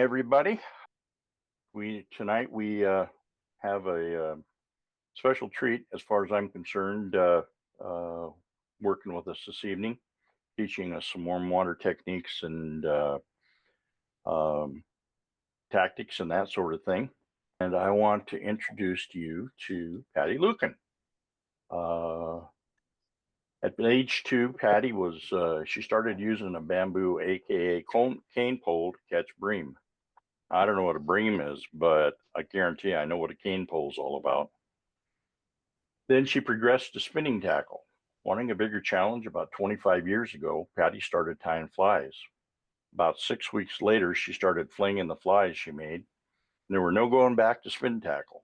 everybody. Tonight we have a special treat as far as I'm concerned, working with us this evening, teaching us some warm water techniques and um, tactics and that sort of thing. And I want to introduce you to Patty Lueken. At age 2, Patty she started using a bamboo, aka cane pole, to catch bream. I don't know what a bream is, but I guarantee I know what a cane pole is all about. Then she progressed to spinning tackle. Wanting a bigger challenge about 25 years ago, Patty started tying flies. About 6 weeks later, she started flinging the flies she made, and there were no going back to spin tackle.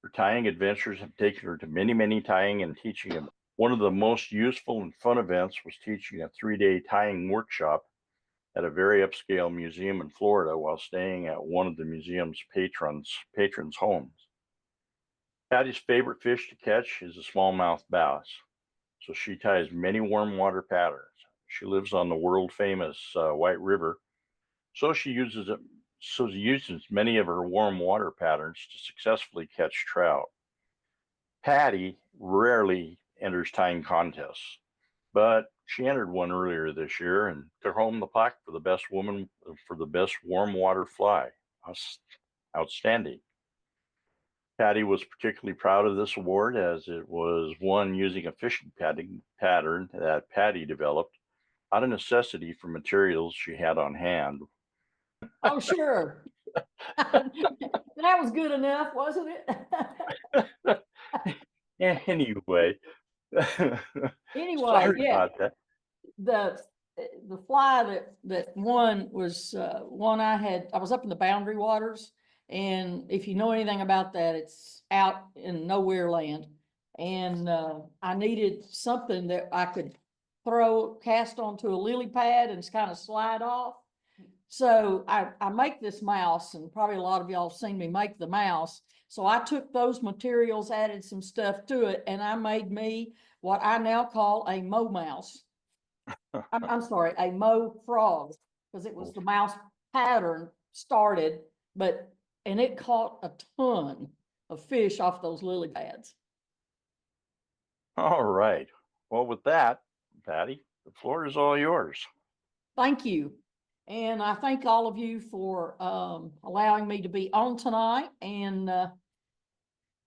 Her tying adventures have taken her to many tying and teaching events. One of the most useful and fun events was teaching a 3-day tying workshop at a very upscale museum in Florida while staying at one of the museum's patrons' homes. Patty's favorite fish to catch is a smallmouth bass, so she ties many warm water patterns. She lives on the world famous White River, so she uses many of her warm water patterns to successfully catch trout. Patty rarely enters tying contests, but she entered one earlier this year and took home the plaque for the best warm water fly. Outstanding. Patty was particularly proud of this award as it was won using a fishing pattern that Patty developed out of necessity for materials she had on hand. Oh, sure. That was good enough, wasn't it? Anyway. Anyway, Sorry yeah. about that. The fly that won was one I was up in the Boundary Waters, and if you know anything about that, it's out in nowhere land, and I needed something that I could cast onto a lily pad and kind of slide off. So I make this mouse, and probably a lot of y'all have seen me make the mouse. So I took those materials, added some stuff to it, and I made me what I now call a Mo mouse. I'm sorry, a Mo frog, because it was the mouse pattern started, and it caught a ton of fish off those lily pads. All right. Well, with that, Patty, the floor is all yours. Thank you. And I thank all of you for allowing me to be on tonight. And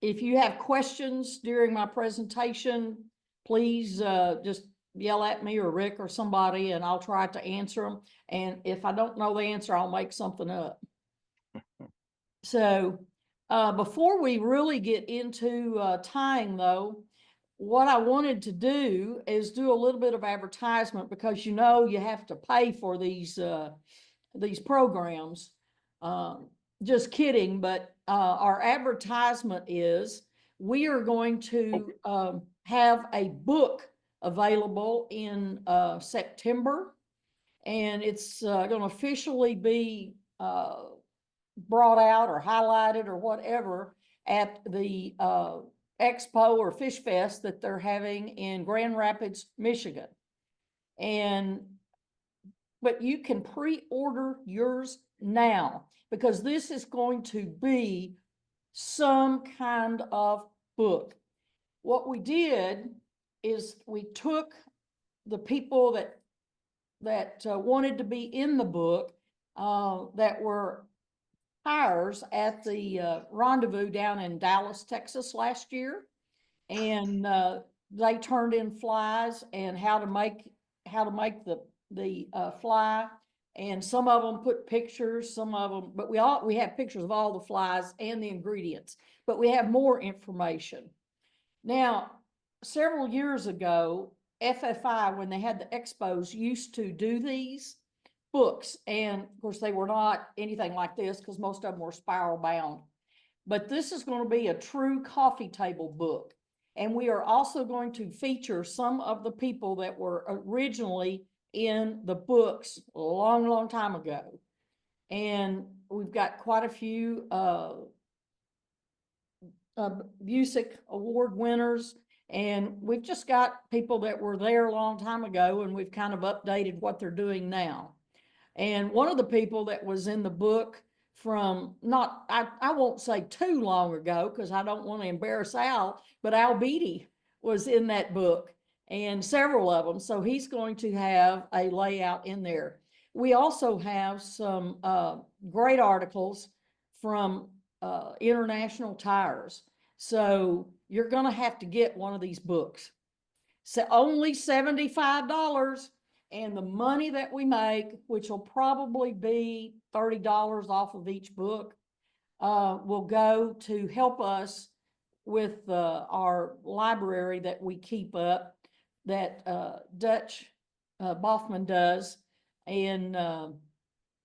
if you have questions during my presentation, please just yell at me or Rick or somebody, and I'll try to answer them. And if I don't know the answer, I'll make something up. So before we really get into tying, though, what I wanted to do is do a little bit of advertisement, because you have to pay for these programs. Just kidding, but our advertisement is we are going to have a book available in September, and it's going to officially be brought out or highlighted or whatever at the expo or fish fest that they're having in Grand Rapids, Michigan. But you can pre-order yours now, because this is going to be some kind of book. What we did is we took the people that wanted to be in the book, that were hires at the rendezvous down in Dallas, Texas last year, and they turned in flies and how to make the fly, and some of them put pictures, some of them, but we have pictures of all the flies and the ingredients, but we have more information. Now, several years ago, FFI, when they had the expos, used to do these books, and of course they were not anything like this, because most of them were spiral bound, but this is going to be a true coffee table book. And we are also going to feature some of the people that were originally in the books a long time ago. And we've got quite a few Busick Award winners, and we've just got people that were there a long time ago, and we've kind of updated what they're doing now. And one of the people that was in the book from not, I won't say too long ago, because I don't want to embarrass Al, but Al Beatty was in that book and several of them. So he's going to have a layout in there. We also have some great articles from International Tires. So you're going to have to get one of these books. So only $75, and the money that we make, which will probably be $30 off of each book, will go to help us with our library that we keep up, that Dutch Boffman does, and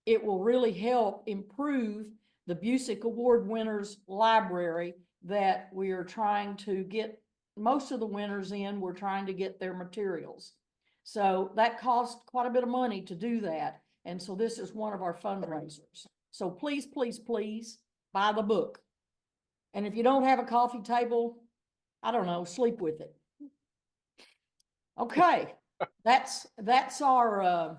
it will really help improve the Busick Award winners library that we are trying to get most of the winners in. We're trying to get their materials. So that costs quite a bit of money to do that. And so this is one of our fundraisers. So please, please, please buy the book. And if you don't have a coffee table, I don't know, sleep with it. Okay, that's our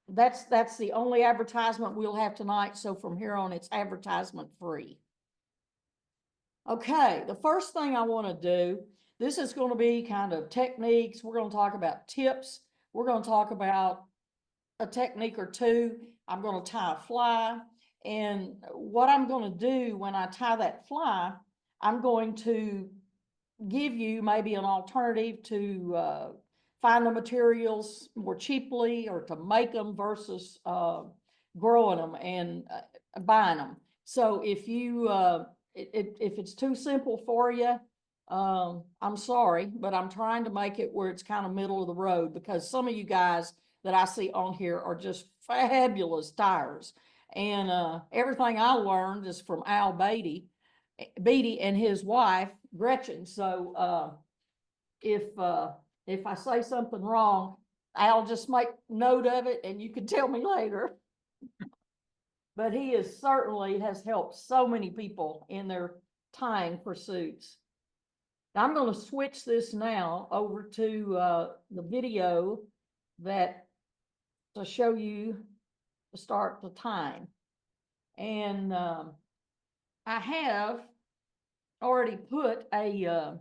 that's the only advertisement we'll have tonight. So from here on, it's advertisement free. Okay, the first thing I want to do, this is going to be kind of techniques. We're going to talk about tips. We're going to talk about a technique or two. I'm going to tie a fly. And what I'm going to do when I tie that fly, I'm going to give you maybe an alternative to find the materials more cheaply, or to make them versus growing them and buying them. So if you if it's too simple for you, I'm sorry, but I'm trying to make it where it's kind of middle of the road, because some of you guys that I see on here are just fabulous tires. And everything I learned is from Al Beatty and his wife, Gretchen. So if I say something wrong, I'll just make note of it and you can tell me later. But he is certainly has helped so many people in their tying pursuits. Now I'm going to switch this now over to the video that to show you to start the tying. And I have already put a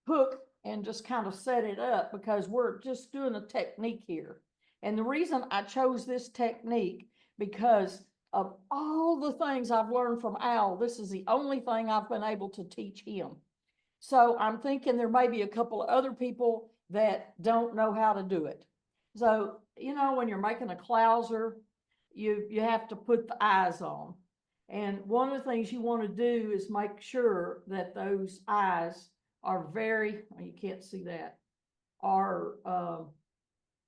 hook and just kind of set it up, because we're just doing a technique here. And the reason I chose this technique, because of all the things I've learned from Al, this is the only thing I've been able to teach him. So I'm thinking there may be a couple of other people that don't know how to do it. So, you know, when you're making a clouser, you have to put the eyes on. And one of the things you want to do is make sure that those eyes are very, you can't see that, are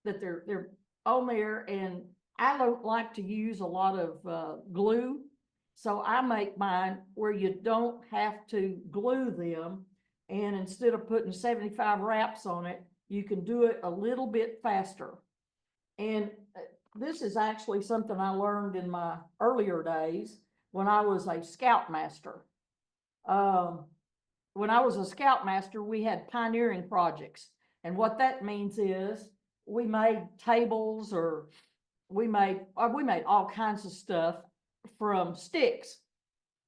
that they're on there. And I don't like to use a lot of glue, so I make mine where you don't have to glue them, and instead of putting 75 wraps on it, you can do it a little bit faster. And this is actually something I learned in my earlier days when I was a scoutmaster. When I was a scoutmaster, we had pioneering projects. And what that means is we made tables, or we made all kinds of stuff from sticks.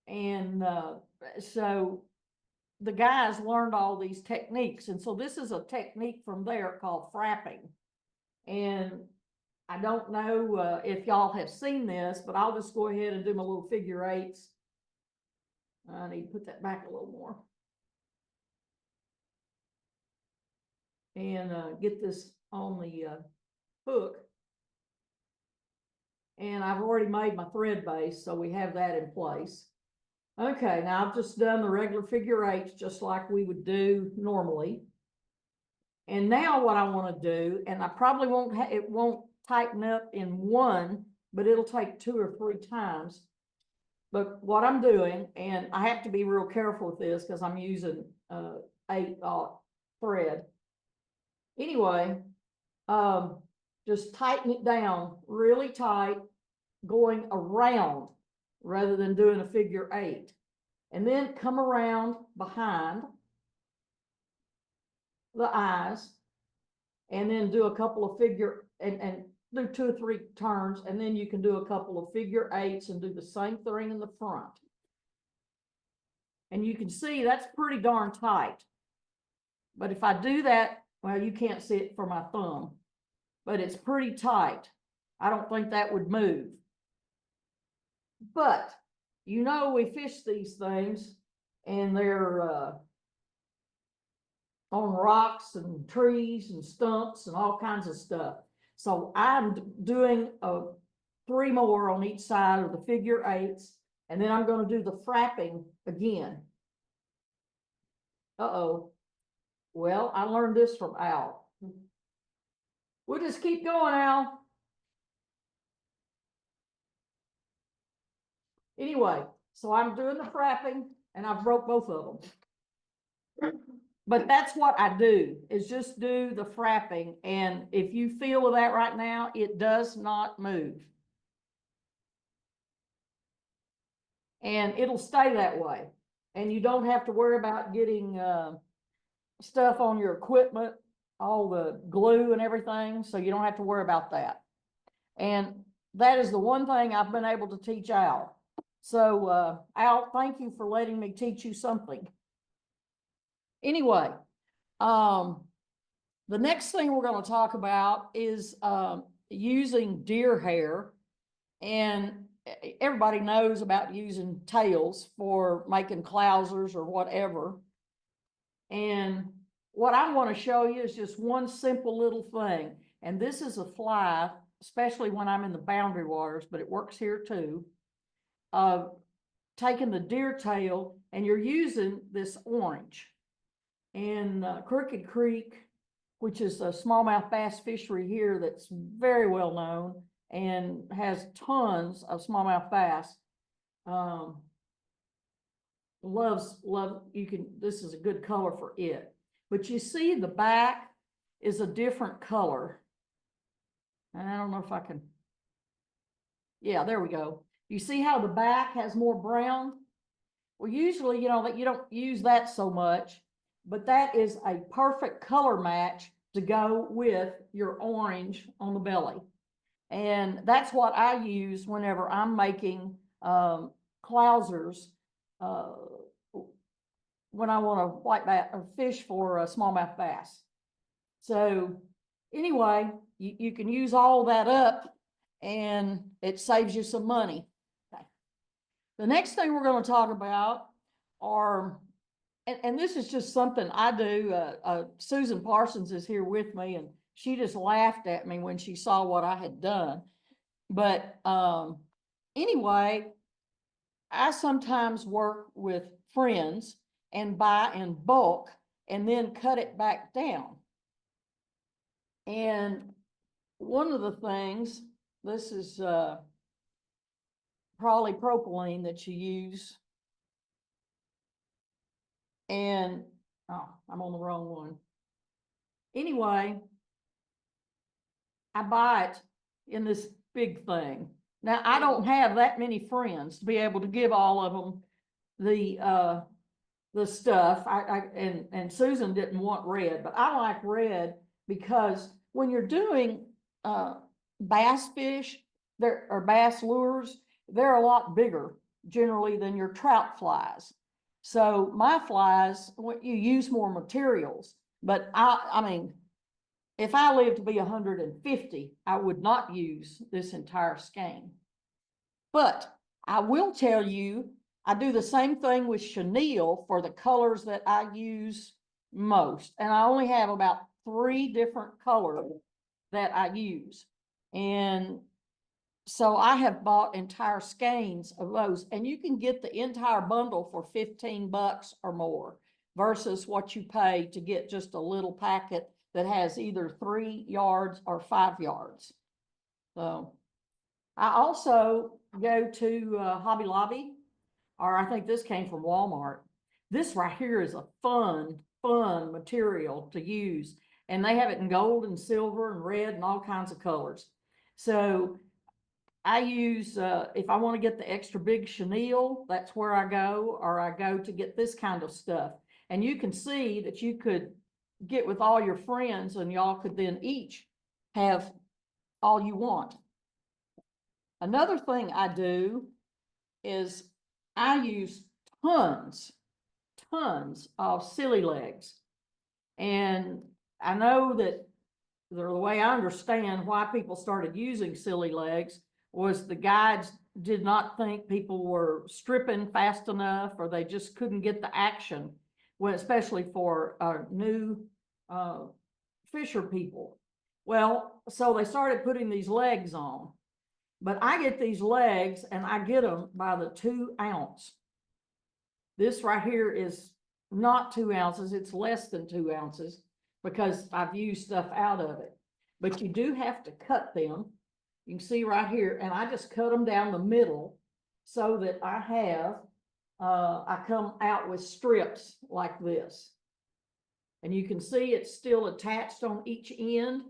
And so the guys learned all these techniques. And so this is a technique from there called frapping. And I don't know if y'all have seen this, but I'll just go ahead and do my little figure eights. I need to put that back a little more. And get this on the hook. And I've already made my thread base, so we have that in place. Okay, now I've just done the regular figure eights just like we would do normally. And now what I want to do, and I probably won't, it won't tighten up in one, but it'll take 2 or 3 times. But what I'm doing, and I have to be real careful with this because I'm using 8/0 thread. Anyway, just tighten it down really tight, going around rather than doing a figure 8. And then come around behind the eyes, and then do a couple of figure, and do 2 or 3 turns, and then you can do a couple of figure eights and do the same thing in the front. And you can see that's pretty darn tight. But if I do that, well, you can't see it for my thumb, but it's pretty tight. I don't think that would move. But, you know, we fish these things and they're on rocks and trees and stumps and all kinds of stuff. So I'm doing 3 more on each side of the figure eights, and then I'm going to do the frapping again. Uh-oh. Well, I learned this from Al. We'll just keep going, Al. Anyway, so I'm doing the frapping, and I broke both of them. But that's what I do, is just do the frapping. And if you feel that right now, it does not move. And it'll stay that way. And you don't have to worry about getting stuff on your equipment, all the glue and everything. So you don't have to worry about that. And that is the one thing I've been able to teach Al. So Al, thank you for letting me teach you something. Anyway, the next thing we're going to talk about is using deer hair. And everybody knows about using tails for making clousers or whatever. And what I want to show you is just one simple little thing. And this is a fly, especially when I'm in the boundary waters, but it works here too. Taking the deer tail, and you're using this orange. In Crooked Creek, which is a smallmouth bass fishery here that's very well known and has tons of smallmouth bass. This is a good color for it. But you see the back is a different color. And I don't know if I can, yeah, there we go. You see how the back has more brown? Well, usually, you know, that you don't use that so much, but that is a perfect color match to go with your orange on the belly. And that's what I use whenever I'm making clousers when I want to white bass or fish for a smallmouth bass. So anyway, you can use all that up and it saves you some money. Okay. The next thing we're going to talk about are, and this is just something I do. Susan Parsons is here with me, and she just laughed at me when she saw what I had done. But anyway, I sometimes work with friends and buy in bulk and then cut it back down. And one of the things, this is polypropylene that you use. And, oh, I'm on the wrong one. Anyway, I buy it in this big thing. Now, I don't have that many friends to be able to give all of them the stuff. And Susan didn't want red, but I like red because when you're doing bass fish, or bass lures, they're a lot bigger generally than your trout flies. So my flies, you use more materials, but I mean, if I lived to be 150, I would not use this entire skein. But I will tell you, I do the same thing with chenille for the colors that I use most. And I only have about 3 different colors that I use. And so I have bought entire skeins of those, and you can get the entire bundle for $15 or more versus what you pay to get just a little packet that has either 3 yards or 5 yards. So I also go to Hobby Lobby, or I think this came from Walmart. This right here is a fun material to use. And they have it in gold and silver and red and all kinds of colors. So I use, if I want to get the extra big chenille, that's where I go, or I go to get this kind of stuff. And you can see that you could get with all your friends and y'all could then each have all you want. Another thing I do is I use tons of silly legs. And I know that the way I understand why people started using silly legs was the guides did not think people were stripping fast enough, or they just couldn't get the action, when, especially for new fisher people. Well, so they started putting these legs on. But I get these legs and I get them by the 2 ounce. This right here is not 2 ounces, it's less than 2 ounces because I've used stuff out of it. But you do have to cut them. You can see right here, and I just cut them down the middle so that I have, I come out with strips like this. And you can see it's still attached on each end.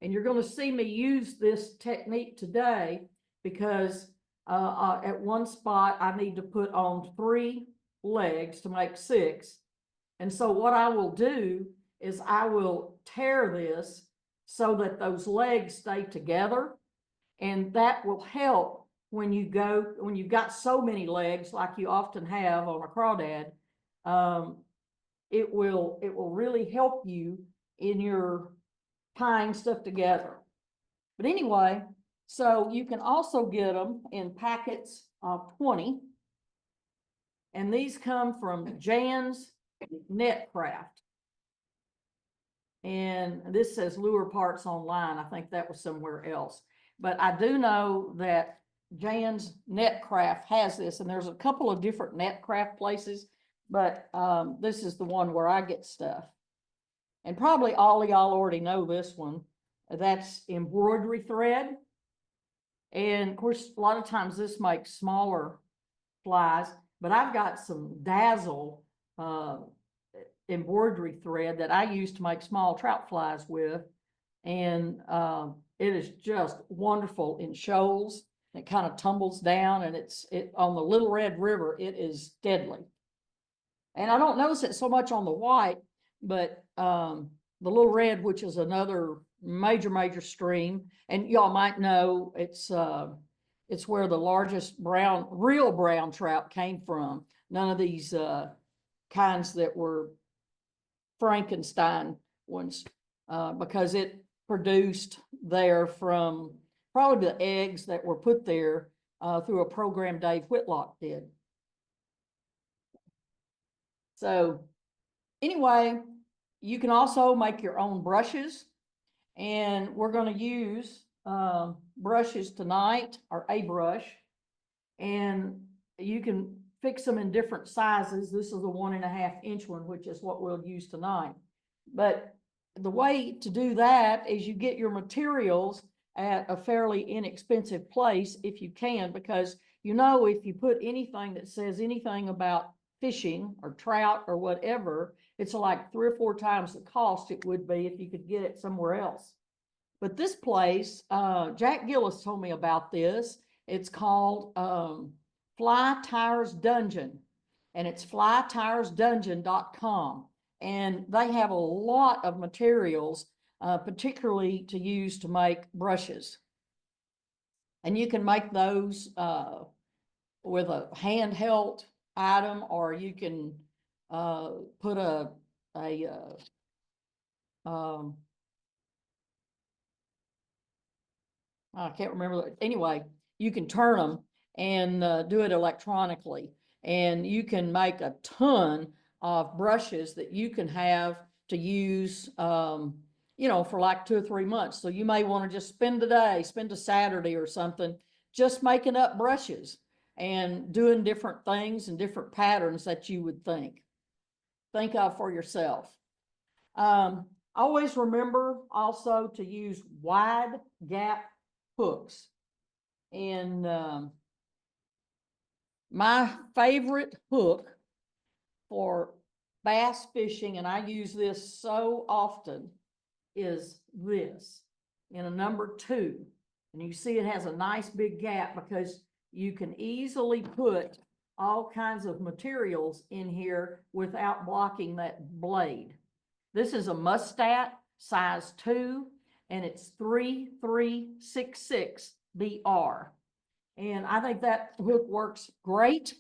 And you're going to see me use this technique today because at one spot I need to put on 3 legs to make 6. And so what I will do is I will tear this so that those legs stay together. And that will help when you've got so many legs like you often have on a crawdad. It will really help you in your tying stuff together. But anyway, so you can also get them in packets of 20. And these come from Jan's Net Craft. And this says lure parts online. I think that was somewhere else. But I do know that Jan's Net Craft has this, and there's a couple of different net craft places, but this is the one where I get stuff. And probably all of y'all already know this one. That's embroidery thread. And of course, a lot of times this makes smaller flies, but I've got some Dazzle embroidery thread that I use to make small trout flies with. And it is just wonderful in shoals. It kind of tumbles down, and it on the Little Red River, it is deadly. And I don't notice it so much on the white, but the Little Red, which is another major stream, and y'all might know it's where the largest real brown trout came from. None of these kinds that were Frankenstein ones, because it produced there from probably the eggs that were put there through a program Dave Whitlock did. So anyway, you can also make your own brushes, and we're going to use brushes tonight, or a brush, and you can fix them in different sizes. This is a 1.5 inch one, which is what we'll use tonight. But the way to do that is you get your materials at a fairly inexpensive place if you can, because you know, if you put anything that says anything about fishing or trout or whatever, it's like 3 or 4 times the cost it would be if you could get it somewhere else. But this place, Jack Gillis told me about this. It's called Fly Tires Dungeon, and it's flytiresdungeon.com. And they have a lot of materials, particularly to use to make brushes. And you can make those with a handheld item, or you can put I can't remember. Anyway, you can turn them and do it electronically. And you can make a ton of brushes that you can have to use, you know, for like 2 or 3 months. So you may want to just spend a Saturday or something, just making up brushes and doing different things and different patterns that you would think of for yourself. Always remember also to use wide gap hooks. And my favorite hook for bass fishing, and I use this so often, is this in a number 2. And you see it has a nice big gap because you can easily put all kinds of materials in here without blocking that blade. This is a Mustat size 2, and it's 3366 BR. And I think that hook works great.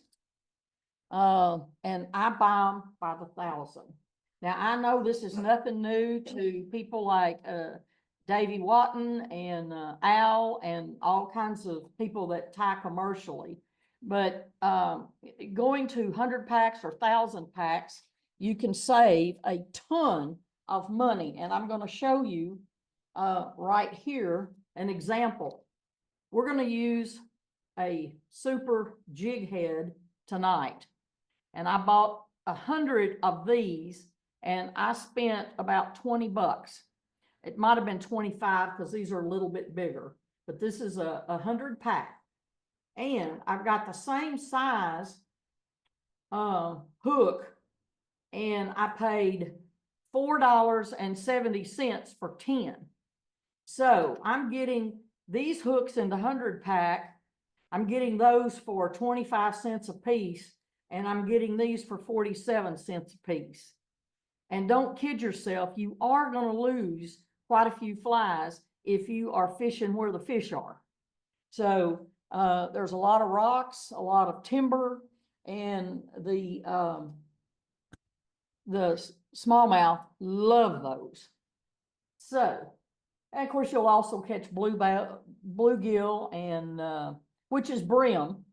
And I buy them by the thousand. Now, I know this is nothing new to people like Davy Watton and Al and all kinds of people that tie commercially. But going to 100 packs or 1,000 packs, you can save a ton of money. And I'm going to show you right here an example. We're going to use a super jig head tonight. And I bought 100 of these and I spent about 20 bucks. It might have been 25 because these are a little bit bigger, but this is a 100 pack. And I've got the same size hook, and I paid $4.70 for 10. So I'm getting these hooks in the 100 pack. I'm getting those for 25 cents a piece, and I'm getting these for 47 cents a piece. And don't kid yourself, you are going to lose quite a few flies if you are fishing where the fish are. So there's a lot of rocks, a lot of timber, and the smallmouth love those. So, and of course, you'll also catch bluegill and which is brim,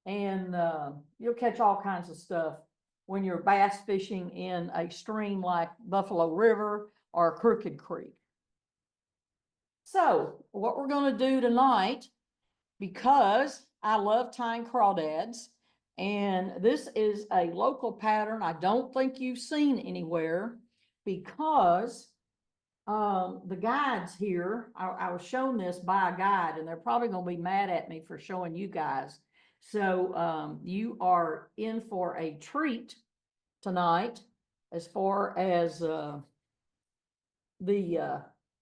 and you'll catch all kinds of stuff when you're bass fishing in a stream like Buffalo River or Crooked Creek. So what we're going to do tonight, because I love tying crawdads, and this is a local pattern I don't think you've seen anywhere, because the guides here, I was shown this by a guide, and they're probably going to be mad at me for showing you guys. So you are in for a treat tonight as far as the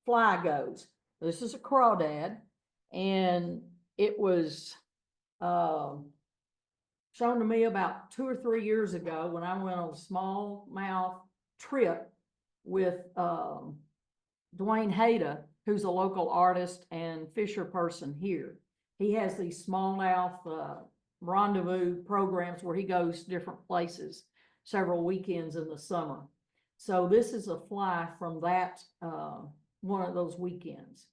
fly goes. This is a crawdad, and it was shown to me about 2 or 3 years ago when I went on a smallmouth trip with Dwayne Hayda, who's a local artist and fisher person here. He has these smallmouth rendezvous programs where he goes different places several weekends in the summer. So this is a fly from that one of those weekends.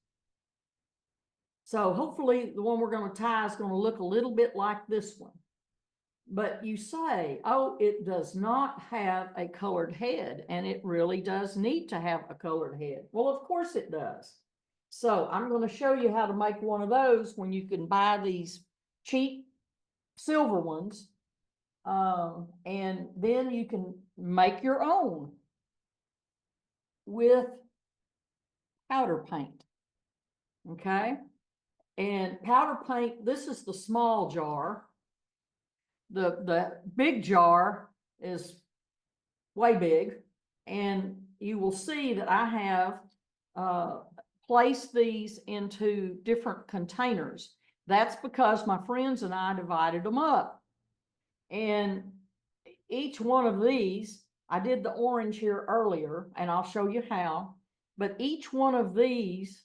So hopefully the one we're going to tie is going to look a little bit like this one. But you say, oh, it does not have a colored head, and it really does need to have a colored head. Well, of course it does. So I'm going to show you how to make one of those when you can buy these cheap silver ones. And then you can make your own with powder paint. Okay. And powder paint, this is the small jar. The big jar is way big, and you will see that I have placed these into different containers. That's because my friends and I divided them up. And each one of these, I did the orange here earlier, and I'll show you how, but each one of these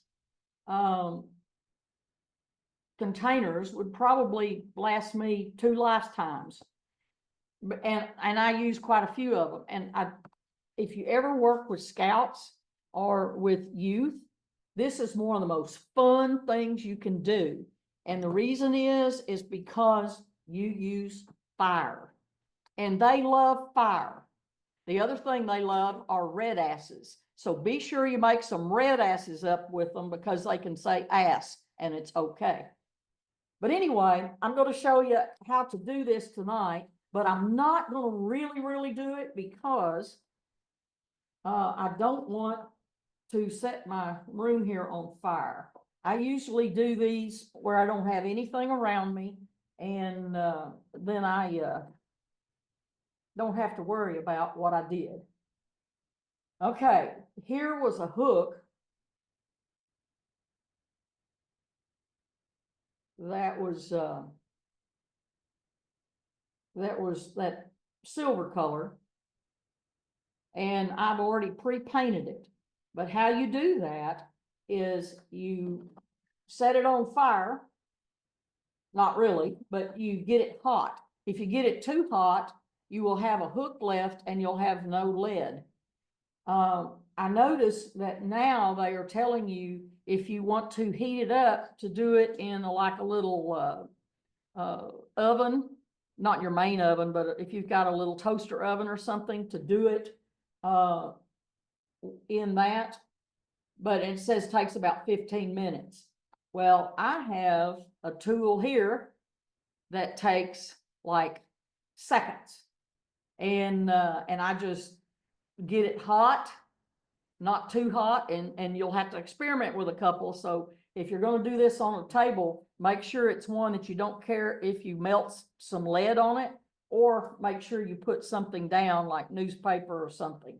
containers would probably last me 2 lifetimes. And I use quite a few of them. And if you ever work with scouts or with youth, this is one of the most fun things you can do. And the reason is because you use fire. And they love fire. The other thing they love are red asses. So be sure you make some red asses up with them, because they can say ass and it's okay. But anyway, I'm going to show you how to do this tonight, but I'm not going to really do it because I don't want to set my room here on fire. I usually do these where I don't have anything around me, and then I don't have to worry about what I did. Okay, here was a hook that was that silver color, and I've already pre-painted it. But how you do that is you set it on fire. Not really, but you get it hot. If you get it too hot, you will have a hook left and you'll have no lead. I noticed that now they are telling you if you want to heat it up, to do it in like a little oven, not your main oven, but if you've got a little toaster oven or something, to do it in that. But it says takes about 15 minutes. Well, I have a tool here that takes like seconds, and I just get it hot, not too hot, and you'll have to experiment with a couple. So if you're going to do this on a table, make sure it's one that you don't care if you melt some lead on it, or make sure you put something down like newspaper or something,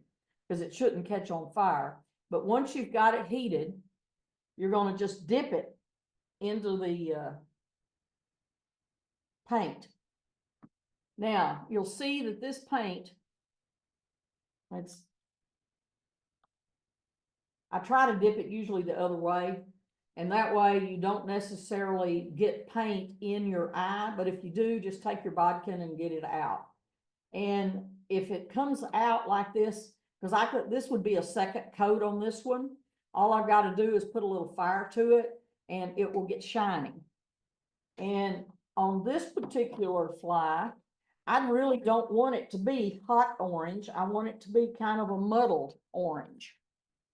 because it shouldn't catch on fire. But once you've got it heated, you're going to just dip it into the paint. Now, you'll see that this paint, I try to dip it usually the other way, and that way you don't necessarily get paint in your eye, but if you do, just take your bodkin and get it out. And if it comes out like this, because this would be a second coat on this one, all I've got to do is put a little fire to it and it will get shiny. And on this particular fly, I really don't want it to be hot orange. I want it to be kind of a muddled orange.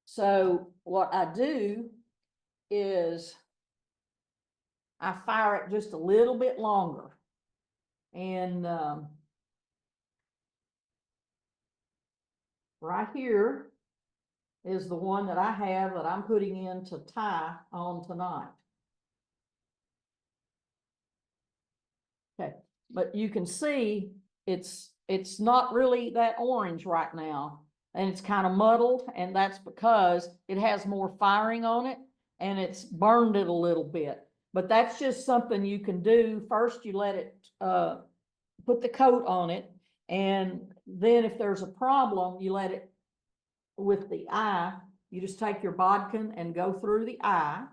So what I do is I fire it just a little bit longer. And right here is the one that I have that I'm putting in to tie on tonight. Okay, but you can see it's not really that orange right now, and it's kind of muddled, and that's because it has more firing on it and it's burned it a little bit. But that's just something you can do. First, you let it put the coat on it, and then if there's a problem, you let it with the eye. You just take your bodkin and go through the eye,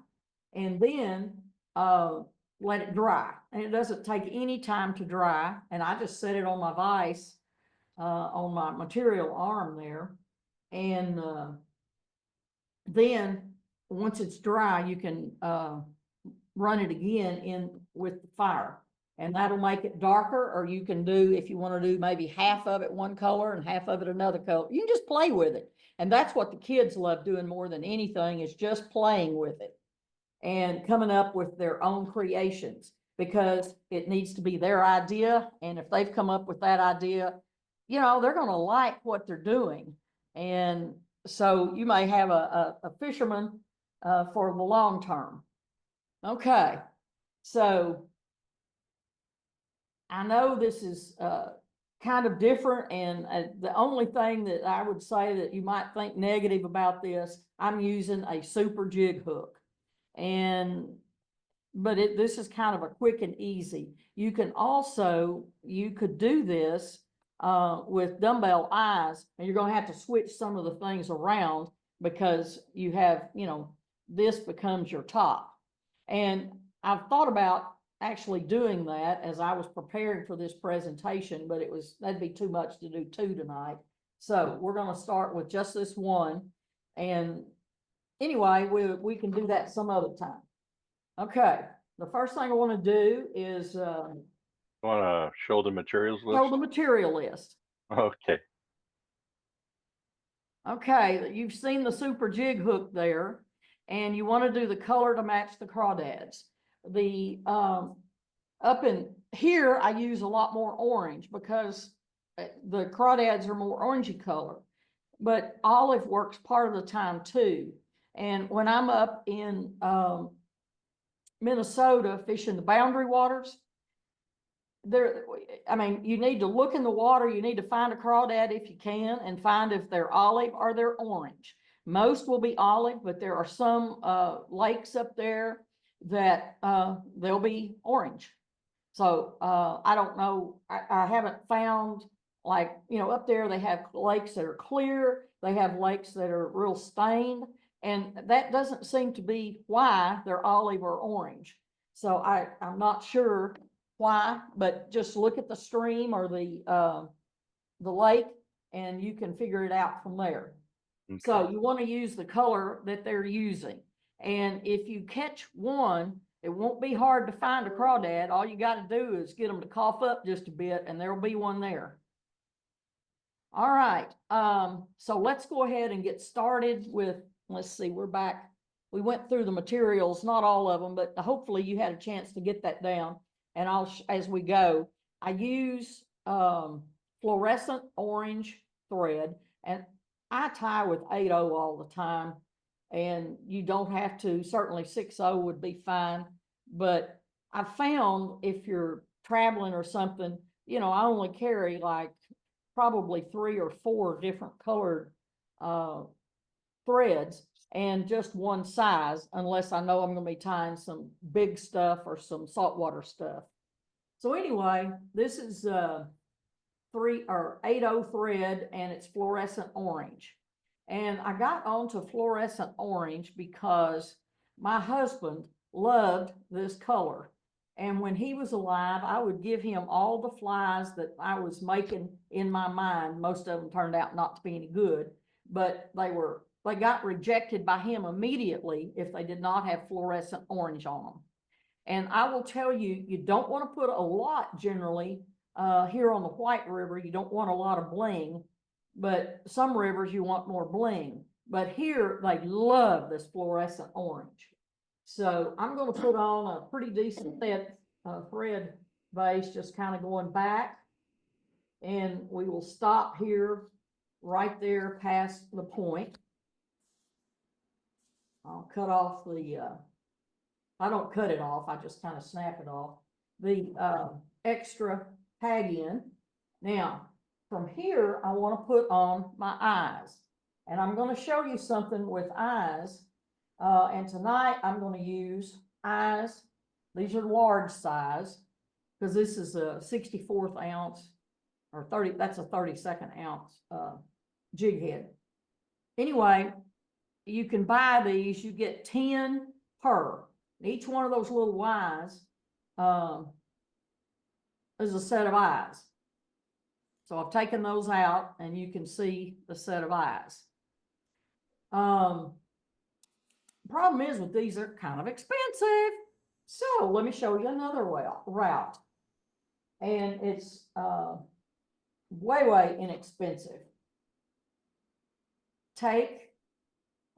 and then let it dry. And it doesn't take any time to dry. And I just set it on my vise on my material arm there. And then once it's dry, you can run it again in with the fire, and that'll make it darker. Or you can do, if you want to do maybe half of it one color and half of it another color, you can just play with it. And that's what the kids love doing more than anything, is just playing with it and coming up with their own creations, because it needs to be their idea. And if they've come up with that idea, you know, they're going to like what they're doing. And so you may have a fisherman for the long term. Okay, so I know this is kind of different, and the only thing that I would say that you might think negative about this, I'm using a super jig hook, but this is kind of a quick and easy. You can also, you could do this with dumbbell eyes, and you're going to have to switch some of the things around, because you have, you know, this becomes your top. And I've thought about actually doing that as I was preparing for this presentation, but that'd be too much to do two tonight. So we're going to start with just this one. And anyway, we can do that some other time. Okay, the first thing I want to do is Want to show the materials list? show the material list. Okay. Okay, you've seen the super jig hook there, and you want to do the color to match the crawdads. The up in here, I use a lot more orange because the crawdads are more orangey color, but olive works part of the time too. And when I'm up in Minnesota fishing the boundary waters, I mean, you need to look in the water. You need to find a crawdad if you can, and find if they're olive or they're orange. Most will be olive, but there are some lakes up there that they'll be orange. So I don't know. I haven't found, like, you know, up there they have lakes that are clear. They have lakes that are real stained. And that doesn't seem to be why they're olive or orange. So I'm not sure why, but just look at the stream or the lake and you can figure it out from there. Okay. So you want to use the color that they're using. And if you catch one, it won't be hard to find a crawdad. All you got to do is get them to cough up just a bit and there'll be one there. All right, so let's go ahead and get started with, let's see, we're back. We went through the materials, not all of them, but hopefully you had a chance to get that down. And as we go, I use fluorescent orange thread, and I tie with 8/0 all the time. And you don't have to, certainly 6/0 would be fine. But I found if you're traveling or something, you know, I only carry like probably 3 or 4 different colored threads and just one size, unless I know I'm going to be tying some big stuff or some saltwater stuff. So anyway, this is 8/0 thread and it's fluorescent orange. And I got onto fluorescent orange because my husband loved this color. And when he was alive, I would give him all the flies that I was making in my mind. Most of them turned out not to be any good, but they got rejected by him immediately if they did not have fluorescent orange on them. And I will tell you, you don't want to put a lot generally here on the White River. You don't want a lot of bling, but some rivers you want more bling. But here they love this fluorescent orange. So I'm going to put on a pretty decent thread base, just kind of going back. And we will stop here right there past the point. I'll cut off I don't cut it off, I just kind of snap it off. The extra tag in. Now, from here, I want to put on my eyes. And I'm going to show you something with eyes. And tonight I'm going to use eyes. These are large size because this is a 64th ounce or 30, that's a 32nd ounce jig head. Anyway, you can buy these, you get 10 per. Each one of those little eyes is a set of eyes. So I've taken those out and you can see the set of eyes. Problem is with these, they're kind of expensive. So let me show you another route. And it's way inexpensive. Take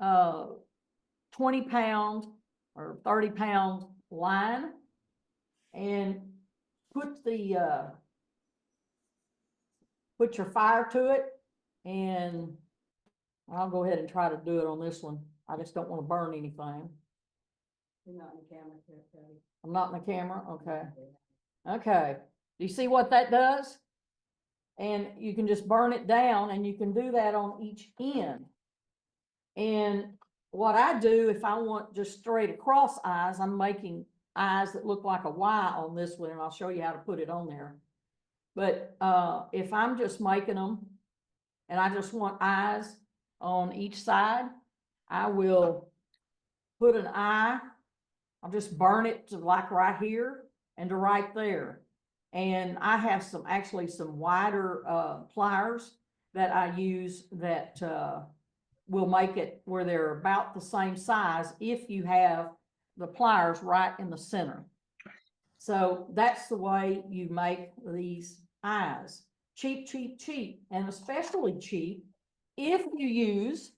20-pound or 30-pound line and put your fire to it. And I'll go ahead and try to do it on this one. I just don't want to burn anything. You're not in the camera, Cody. I'm not in the camera? Okay. Okay. Do you see what that does? And you can just burn it down and you can do that on each end. And what I do, if I want just straight across eyes, I'm making eyes that look like a Y on this one, and I'll show you how to put it on there. But if I'm just making them and I just want eyes on each side, I will put an eye, I'll just burn it to like right here and to right there. And I have actually some wider pliers that I use that will make it where they're about the same size if you have the pliers right in the center. So that's the way you make these eyes. Cheap, and especially cheap if you use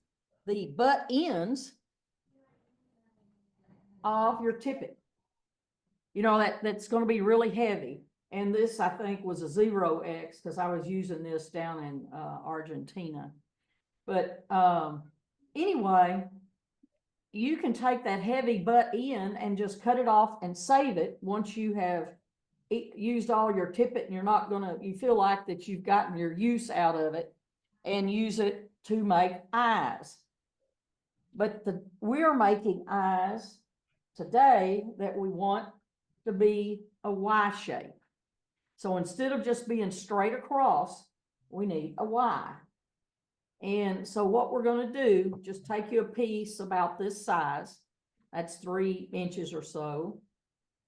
the butt ends of your tippet. You know, that's going to be really heavy. And this, I think, was a 0X because I was using this down in Argentina. But anyway, you can take that heavy butt end and just cut it off and save it once you have used all your tippet and you feel like that you've gotten your use out of it, and use it to make eyes. But we're making eyes today that we want to be a Y shape. So instead of just being straight across, we need a Y. And so what we're gonna do, just take you a piece about this size. That's 3 inches or so.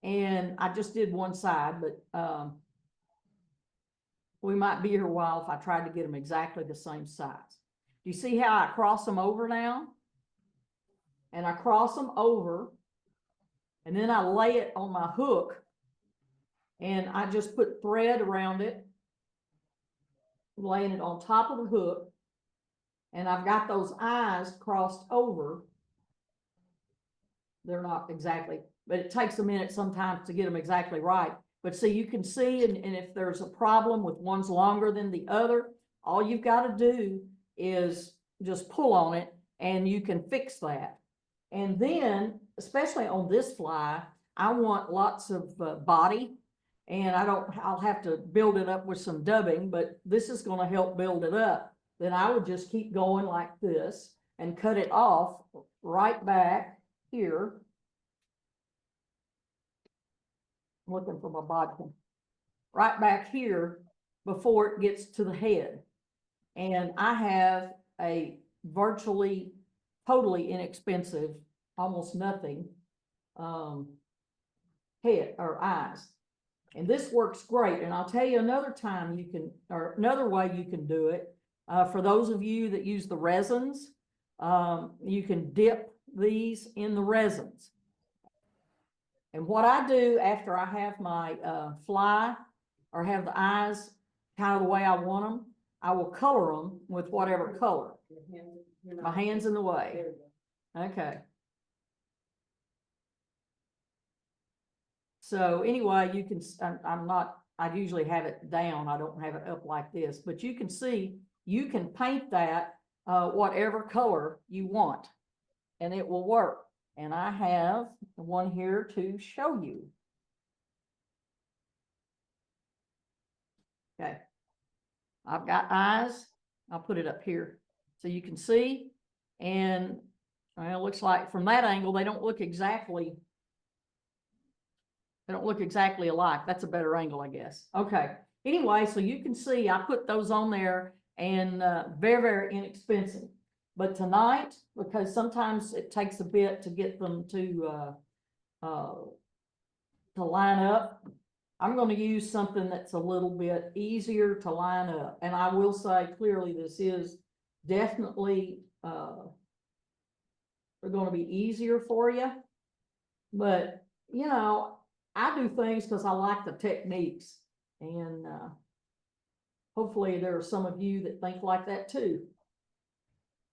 And I just did one side, but, we might be here a while if I tried to get them exactly the same size. Do you see how I cross them over now? And I cross them over, and then I lay it on my hook, and I just put thread around it, laying it on top of the hook, and I've got those eyes crossed over. They're not exactly, but it takes a minute sometimes to get them exactly right. But see, you can see, and if there's a problem with one's longer than the other, all you've got to do is just pull on it and you can fix that. And then, especially on this fly, I want lots of body, and I'll have to build it up with some dubbing, but this is going to help build it up. Then I would just keep going like this and cut it off right back here. I'm looking for my bodkin. Right back here before it gets to the head. And I have a virtually, totally inexpensive, almost nothing, head or eyes. And this works great. And I'll tell you another time you can, or another way you can do it. For those of you that use the resins, you can dip these in the resins. And what I do after I have my fly or have the eyes kind of the way I want them, I will color them with whatever color. My hand's in the way. Okay. So anyway, you can, I usually have it down. I don't have it up like this, but you can see, you can paint that whatever color you want, and it will work. And I have one here to show you. Okay. I've got eyes. I'll put it up here so you can see. And well, it looks like from that angle, they don't look exactly alike. That's a better angle, I guess. Okay. Anyway, so you can see I put those on there, and very, very inexpensive. But tonight, because sometimes it takes a bit to get them to line up, I'm going to use something that's a little bit easier to line up. And I will say clearly, this is definitely going to be easier for you. But, you know, I do things because I like the techniques. And hopefully there are some of you that think like that too.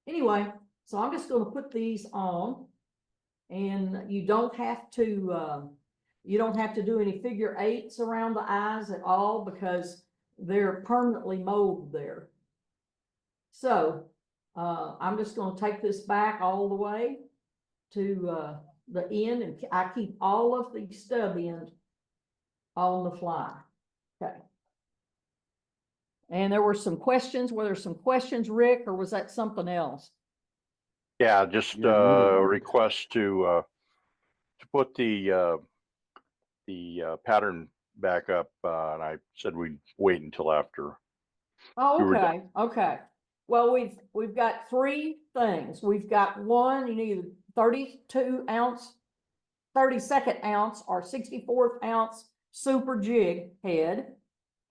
Anyway, so I'm just going to put these on, and you don't have to do any figure eights around the eyes at all because they're permanently molded there. So I'm just going to take this back all the way to the end, and I keep all of the stub end on the fly. Okay. And there were some questions. Were there some questions, Rick, or was that something else? Yeah, just request to put the pattern back up, and I said we'd wait until after. Oh, okay, okay. Well, we've got 3 things. We've got one, you need 32 ounce, 32nd ounce, or 64th ounce super jig head.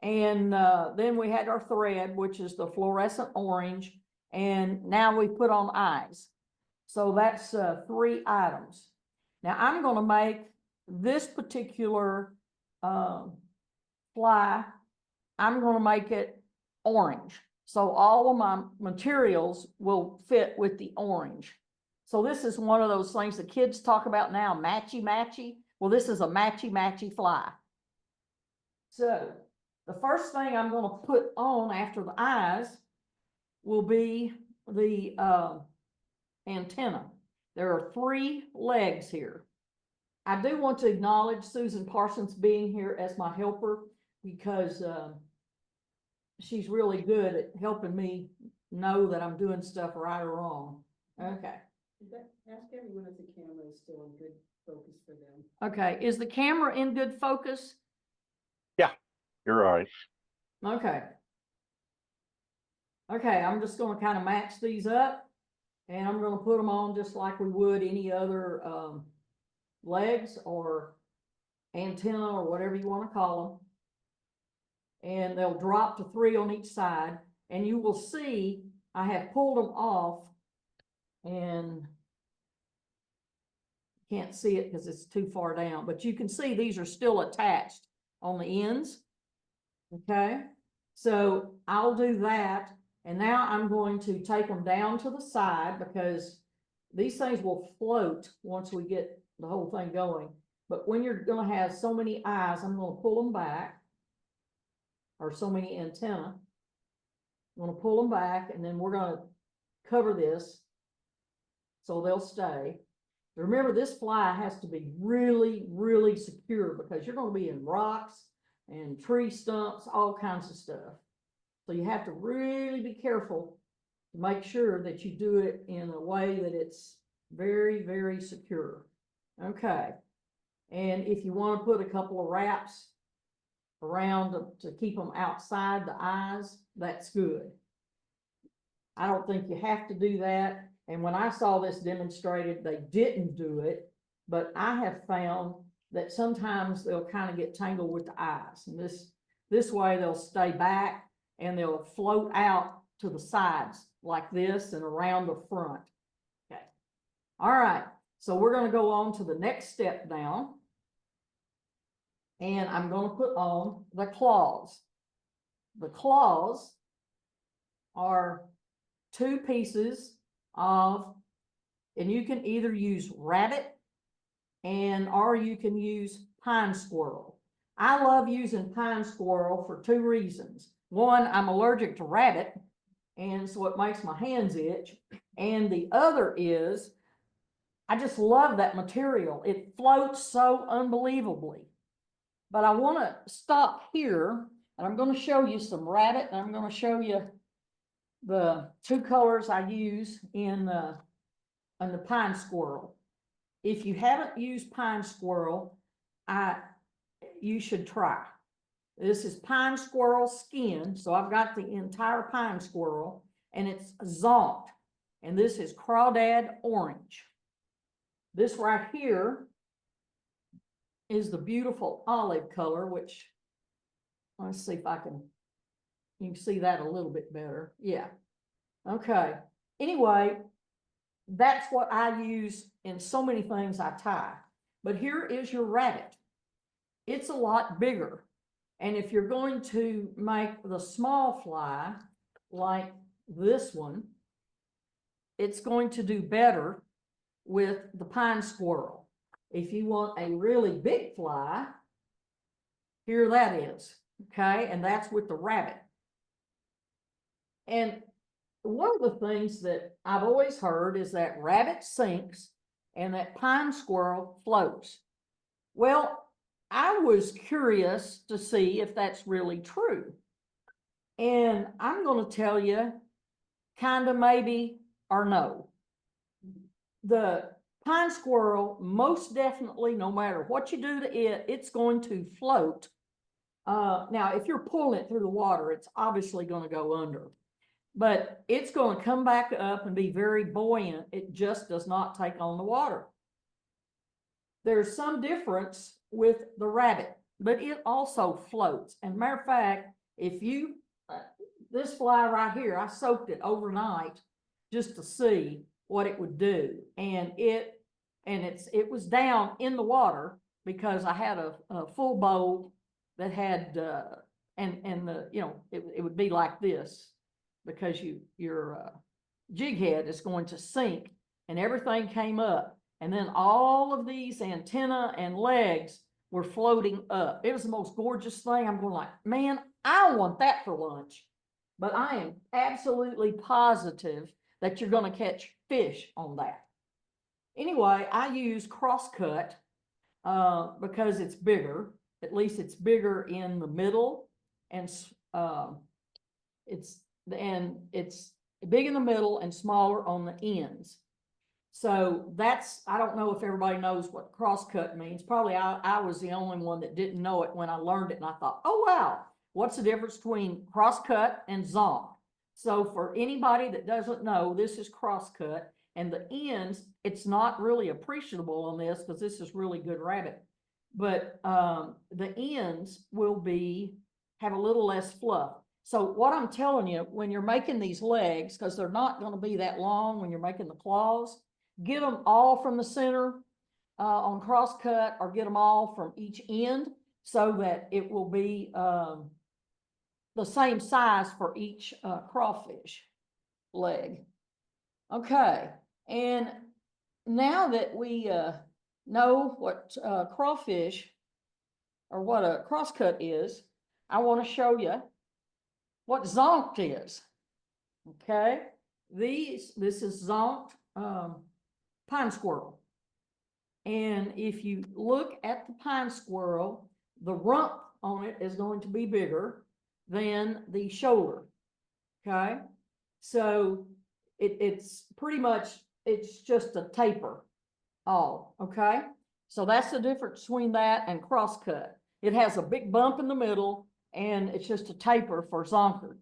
And then we had our thread, which is the fluorescent orange. And now we put on eyes. So that's 3 items. Now I'm going to make this particular fly, I'm going to make it orange. So all of my materials will fit with the orange. So this is one of those things the kids talk about now, matchy matchy. Well, this is a matchy matchy fly. So the first thing I'm going to put on after the eyes will be the antenna. There are 3 legs here. I do want to acknowledge Susan Parsons being here as my helper, because she's really good at helping me know that I'm doing stuff right or wrong. Okay. Ask everyone if the camera is still in good focus for them. Okay. Is the camera in good focus? Yeah, you're all right. Okay. Okay, I'm just gonna kind of match these up, and I'm gonna put them on just like we would any other, legs or antenna or whatever you wanna call them. And they'll drop to 3 on each side, and you will see I have pulled them off, and can't see it because it's too far down, but you can see these are still attached on the ends. Okay, so I'll do that, and now I'm going to take them down to the side because these things will float once we get the whole thing going. But when you're gonna have so many eyes, I'm gonna pull them back, or so many antenna. I'm gonna pull them back, and then we're gonna cover this so they'll stay. Remember, this fly has to be really, really secure because you're gonna be in rocks and tree stumps, all kinds of stuff. So you have to really be careful to make sure that you do it in a way that it's very, very secure. Okay. And if you want to put a couple of wraps around to keep them outside the eyes, that's good. I don't think you have to do that. And when I saw this demonstrated, they didn't do it, but I have found that sometimes they'll kind of get tangled with the eyes, and this way they'll stay back and they'll float out to the sides like this and around the front. Okay. All right. So we're going to go on to the next step now. And I'm going to put on the claws. The claws are 2 pieces of, and you can either use rabbit or you can use pine squirrel. I love using pine squirrel for 2 reasons. One, I'm allergic to rabbit, and so it makes my hands itch. And the other is, I just love that material. It floats so unbelievably. But I want to stop here, and I'm going to show you some rabbit, and I'm going to show you the 2 colors I use in the pine squirrel. If you haven't used pine squirrel, you should try. This is pine squirrel skin, so I've got the entire pine squirrel, and it's zonked, and this is crawdad orange. This right here is the beautiful olive color, which, let's see if you can see that a little bit better. Yeah. Okay. Anyway, that's what I use in so many things I tie. But here is your rabbit. It's a lot bigger. And if you're going to make the small fly like this one, it's going to do better with the pine squirrel. If you want a really big fly, here that is, okay? And that's with the rabbit. And one of the things that I've always heard is that rabbit sinks and that pine squirrel floats. Well, I was curious to see if that's really true. And I'm going to tell you kind of maybe or no. The pine squirrel, most definitely, no matter what you do to it, it's going to float. Now, if you're pulling it through the water, it's obviously going to go under. But it's going to come back up and be very buoyant. It just does not take on the water. There's some difference with the rabbit, but it also floats. And matter of fact, if you, this fly right here, I soaked it overnight just to see what it would do. And it was down in the water because I had a full bowl that had, it would be like this because your jig head is going to sink and everything came up. And then all of these antenna and legs were floating up. It was the most gorgeous thing. I'm going like, man, I want that for lunch. But I am absolutely positive that you're going to catch fish on that. Anyway, I use crosscut because it's bigger. At least it's bigger in the middle, and it's big in the middle and smaller on the ends. So that's, I don't know if everybody knows what crosscut means. Probably I was the only one that didn't know it when I learned it, and I thought, oh wow, what's the difference between crosscut and zonk? So for anybody that doesn't know, this is crosscut, and the ends, it's not really appreciable on this because this is really good rabbit. But the ends will have a little less fluff. So what I'm telling you, when you're making these legs, because they're not going to be that long when you're making the claws, get them all from the center on crosscut, or get them all from each end, so that it will be the same size for each crawfish leg. Okay, and now that we know what crawfish, or what a crosscut is, I want to show you what zonked is. Okay, this is zonked pine squirrel. And if you look at the pine squirrel, the rump on it is going to be bigger than the shoulder. Okay, so it's pretty much, it's just a taper all. Okay, so that's the difference between that and crosscut. It has a big bump in the middle, and it's just a taper for zonkered.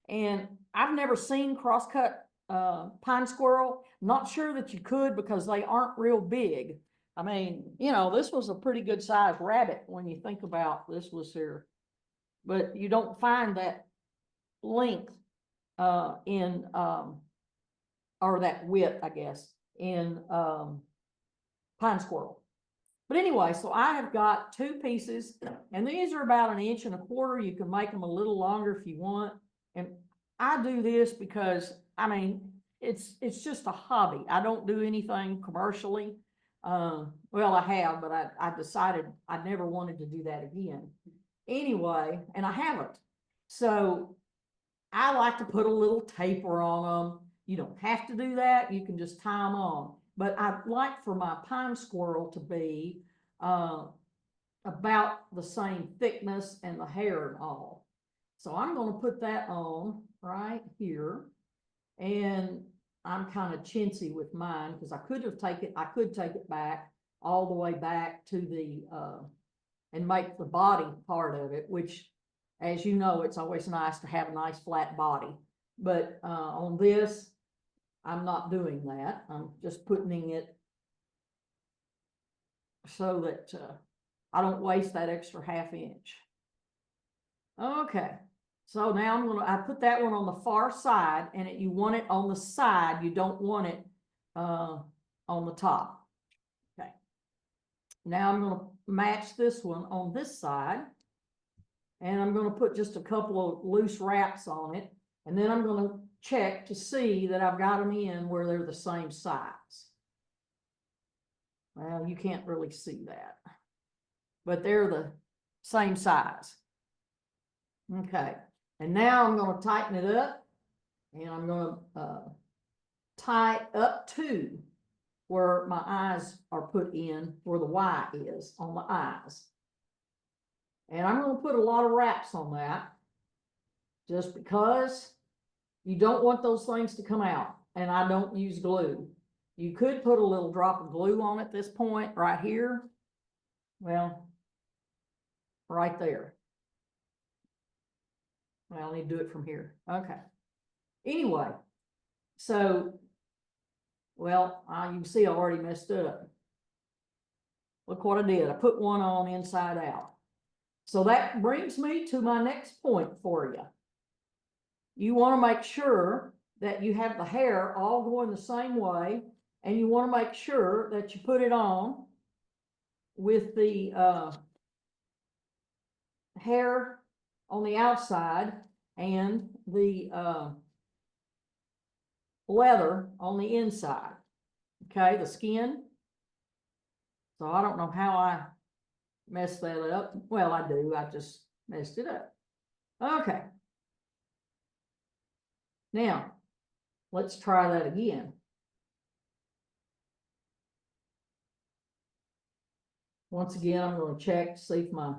And I've never seen crosscut pine squirrel. Not sure that you could, because they aren't real big. I mean, you know, this was a pretty good sized rabbit when you think about this was here, but you don't find that length in or that width, I guess, in pine squirrel. But anyway, so I have got 2 pieces, and these are about 1.25 inches. You can make them a little longer if you want. And I do this because, I mean, it's just a hobby. I don't do anything commercially. Well, I have, but I decided I never wanted to do that again. Anyway, and I haven't. So I like to put a little taper on them. You don't have to do that. You can just tie them on. But I'd like for my pine squirrel to be about the same thickness, and the hair and all. So I'm going to put that on right here. And I'm kind of chintzy with mine, because I could take it back all the way back to the and make the body part of it, which, as you know, it's always nice to have a nice flat body. But on this, I'm not doing that. I'm just putting it so that I don't waste that extra 1/2 inch. Okay, so now I put that one on the far side, and you want it on the side. You don't want it on the top. Okay, now I'm going to match this one on this side, and I'm going to put just a couple of loose wraps on it, and then I'm going to check to see that I've got them in where they're the same size. Well, you can't really see that, but they're the same size. Okay, and now I'm going to tighten it up, and I'm going to tie it up to where my eyes are put in, where the Y is on the eyes. And I'm going to put a lot of wraps on that, just because you don't want those things to come out, and I don't use glue. You could put a little drop of glue on at this point right here. Well, right there. Well, I need to do it from here. Okay. Anyway, so, well, you can see I already messed up. Look what I did. I put one on inside out. So that brings me to my next point for you. You want to make sure that you have the hair all going the same way, and you want to make sure that you put it on with the hair on the outside and the leather on the inside. Okay, the skin. So I don't know how I messed that up. Well, I do. I just messed it up. Okay. Now, let's try that again. Once again, I'm going to check to see if my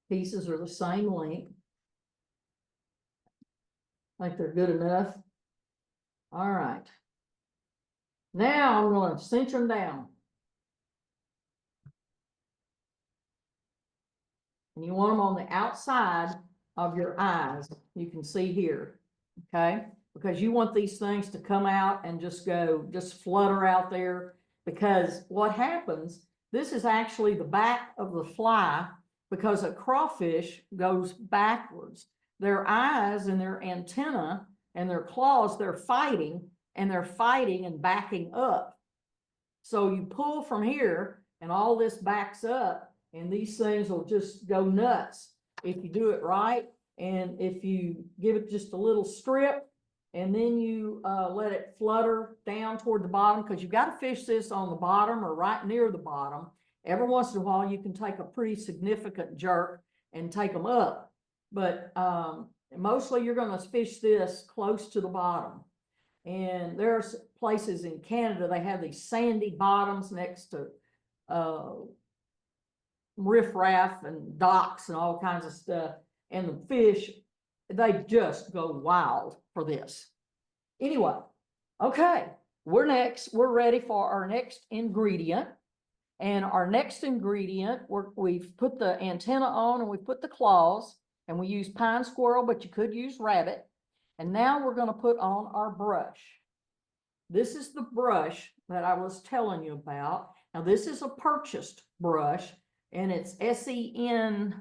pieces are the same length. I think they're good enough. All right. Now I'm going to cinch them down. And you want them on the outside of your eyes. You can see here. okay? Because you want these things to come out and just flutter out there. Because what happens, this is actually the back of the fly, because a crawfish goes backwards. Their eyes and their antenna and their claws, they're fighting and backing up. So you pull from here and all this backs up, and these things will just go nuts if you do it right. And if you give it just a little strip and then you let it flutter down toward the bottom, because you've got to fish this on the bottom or right near the bottom. Every once in a while, you can take a pretty significant jerk and take them up. But mostly you're going to fish this close to the bottom. And there's places in Canada, they have these sandy bottoms next to riffraff and docks and all kinds of stuff. And the fish, they just go wild for this. Anyway, okay, we're ready for our next ingredient. And our next ingredient, we've put the antenna on and we put the claws, and we use pine squirrel, but you could use rabbit. And now we're going to put on our brush. This is the brush that I was telling you about. Now this is a purchased brush, and it's SENYO,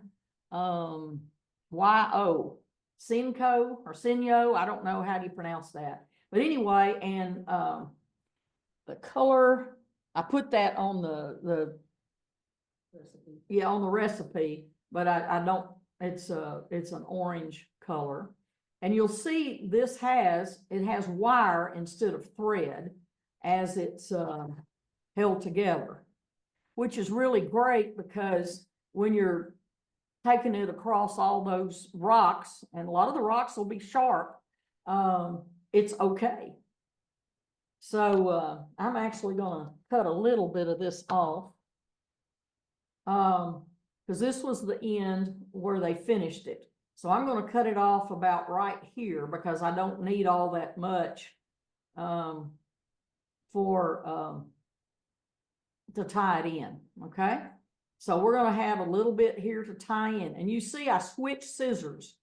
Senko or Senyo. I don't know how do you pronounce that. But anyway, and the color, I put that on the recipe. Yeah, on the recipe, but I don't, it's an orange color. And you'll see it has wire instead of thread as it's held together, which is really great, because when you're taking it across all those rocks, and a lot of the rocks will be sharp, it's okay. So I'm actually gonna cut a little bit of this off, because this was the end where they finished it. So I'm going to cut it off about right here, because I don't need all that much to tie it in, okay? So we're going to have a little bit here to tie in. And you see I switched scissors.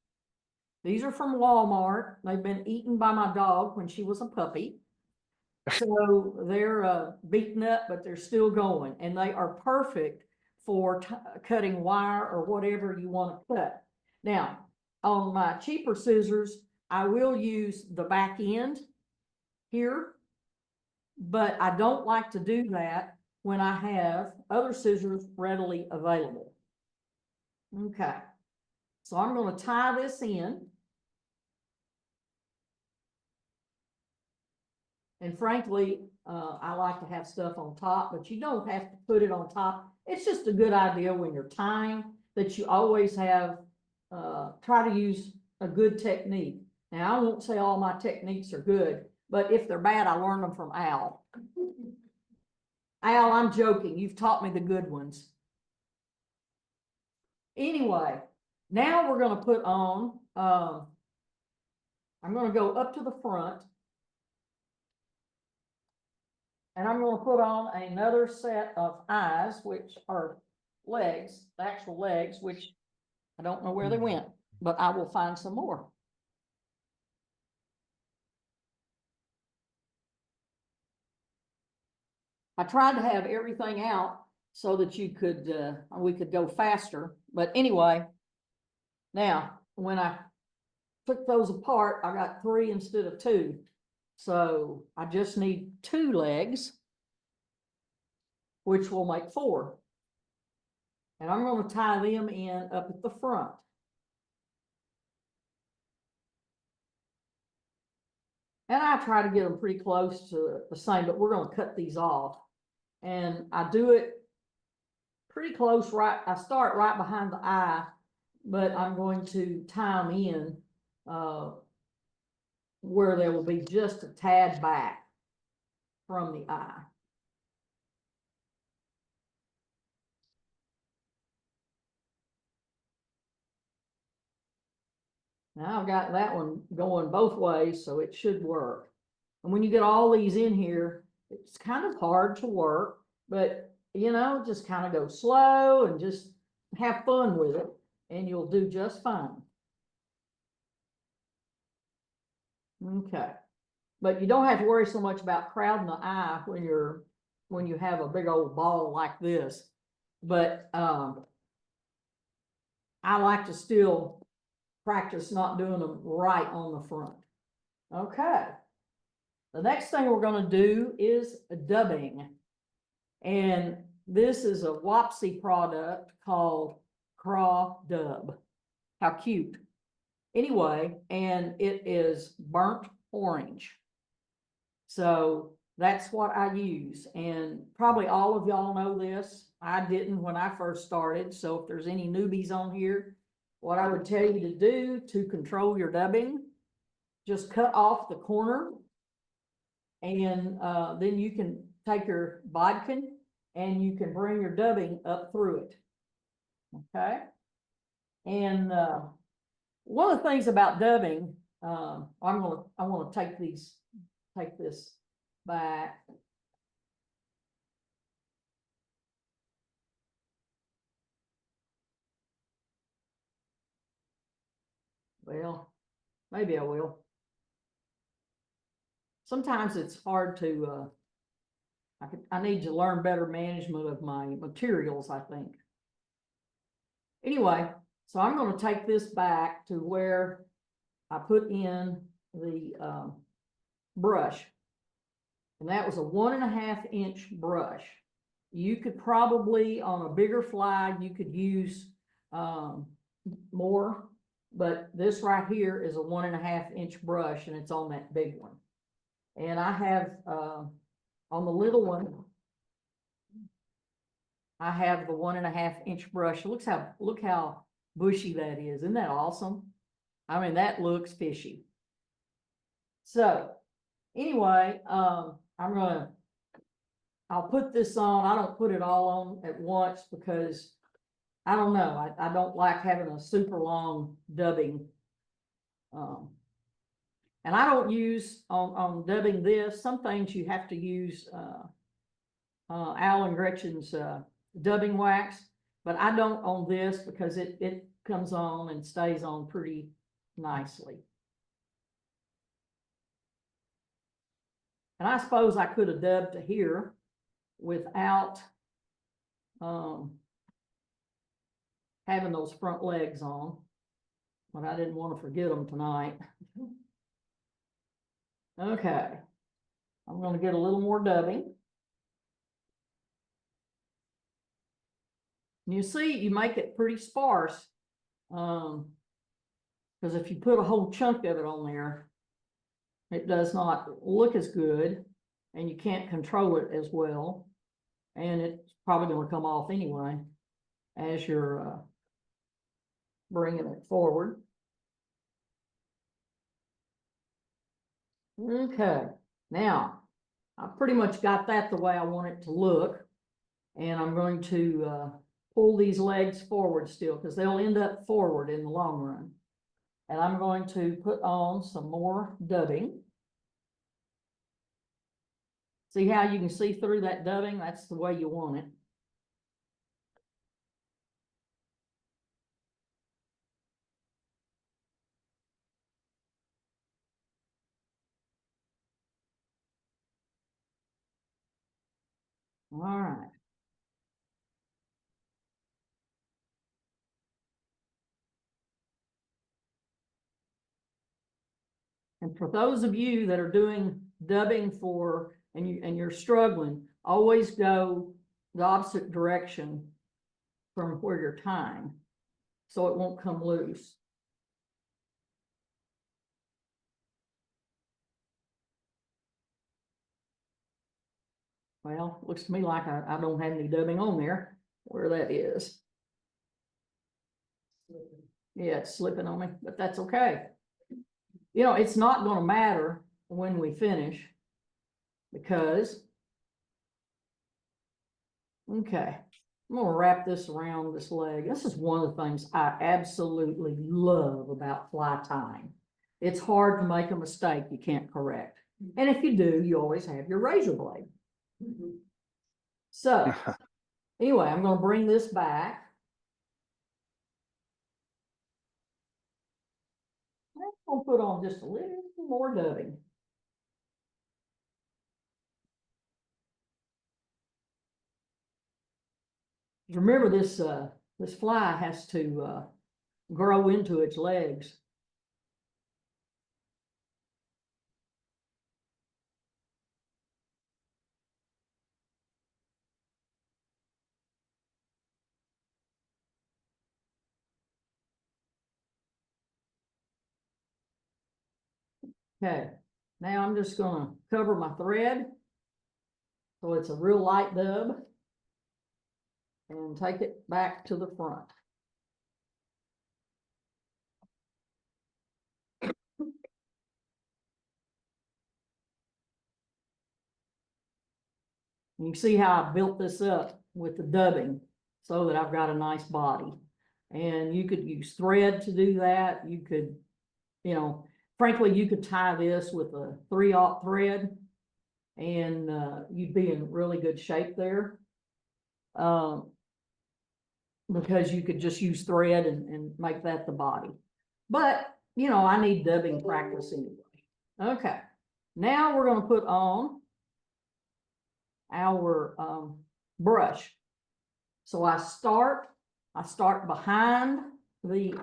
These are from Walmart. They've been eaten by my dog when she was a puppy. So they're beaten up, but they're still going. And they are perfect for cutting wire or whatever you want to cut. Now, on my cheaper scissors, I will use the back end here, but I don't like to do that when I have other scissors readily available. Okay, so I'm going to tie this in. And frankly, I like to have stuff on top, but you don't have to put it on top. It's just a good idea when you're tying that you always have, try to use a good technique. Now, I won't say all my techniques are good, but if they're bad, I learned them from Al. Al, I'm joking. You've taught me the good ones. Anyway, now we're going to put on, I'm going to go up to the front. And I'm going to put on another set of eyes, which are legs, the actual legs, which I don't know where they went, but I will find some more. I tried to have everything out so that you could, we could go faster. But anyway, now when I took those apart, I got 3 instead of 2. So I just need 2 legs, which will make 4. And I'm going to tie them in up at the front. And I try to get them pretty close to the same, but we're going to cut these off. And I do it pretty close, right? I start right behind the eye, but I'm going to tie them in where they will be just a tad back from the eye. Now I've got that one going both ways, so it should work. And when you get all these in here, it's kind of hard to work, but you know, just kind of go slow and just have fun with it, and you'll do just fine. Okay, but you don't have to worry so much about crowding the eye when you have a big old ball like this. But, I like to still practice not doing them right on the front. Okay. The next thing we're gonna do is dubbing. And this is a Wapsi product called Craw Dub. How cute. Anyway, and it is burnt orange. So that's what I use. And probably all of y'all know this. I didn't when I first started. So if there's any newbies on here, what I would tell you to do to control your dubbing, just cut off the corner. And then you can take your bodkin and you can bring your dubbing up through it. Okay. And one of the things about dubbing, I want to take this back. Well, maybe I will. Sometimes it's hard to, I need to learn better management of my materials, I think. Anyway, so I'm going to take this back to where I put in the brush. And that was a 1.5 inch brush. You could probably, on a bigger fly, you could use more, but this right here is a 1.5 inch brush and it's on that big one. And I have, on the little one, I have the 1.5 inch brush. Look how bushy that is. Isn't that awesome? I mean, that looks fishy. So anyway, I'll put this on. I don't put it all on at once because I don't know. I don't like having a super long dubbing. And I don't use on dubbing this. Some things you have to use Al and Gretchen's dubbing wax, but I don't on this because it comes on and stays on pretty nicely. And I suppose I could have dubbed to here without having those front legs on, but I didn't want to forget them tonight. Okay, I'm going to get a little more dubbing. You see, you make it pretty sparse, because if you put a whole chunk of it on there, it does not look as good, and you can't control it as well, and it's probably going to come off anyway as you're bringing it forward. Okay, now I pretty much got that the way I want it to look, and I'm going to pull these legs forward still because they'll end up forward in the long run. And I'm going to put on some more dubbing. See how you can see through that dubbing? That's the way you want it. All right. And for those of you that are doing dubbing and you're struggling, always go the opposite direction from where you're tying, so it won't come loose. Well, looks to me like I don't have any dubbing on there, where that is. Yeah, it's slipping on me, but that's okay. You know, it's not going to matter when we finish because, okay, I'm going to wrap this around this leg. This is one of the things I absolutely love about fly tying. It's hard to make a mistake you can't correct. And if you do, you always have your razor blade. So anyway, I'm going to bring this back. I'm going to put on just a little more dubbing. Remember this, this fly has to, grow into its legs. Okay, now I'm just gonna cover my thread so it's a real light dub and take it back to the front. You can see how I built this up with the dubbing so that I've got a nice body. And you could use thread to do that. You could, you know, frankly, you could tie this with a 3/0 thread and you'd be in really good shape there. Because you could just use thread and make that the body. But, you know, I need dubbing practice anyway. Okay, now we're gonna put on our brush. So I start behind the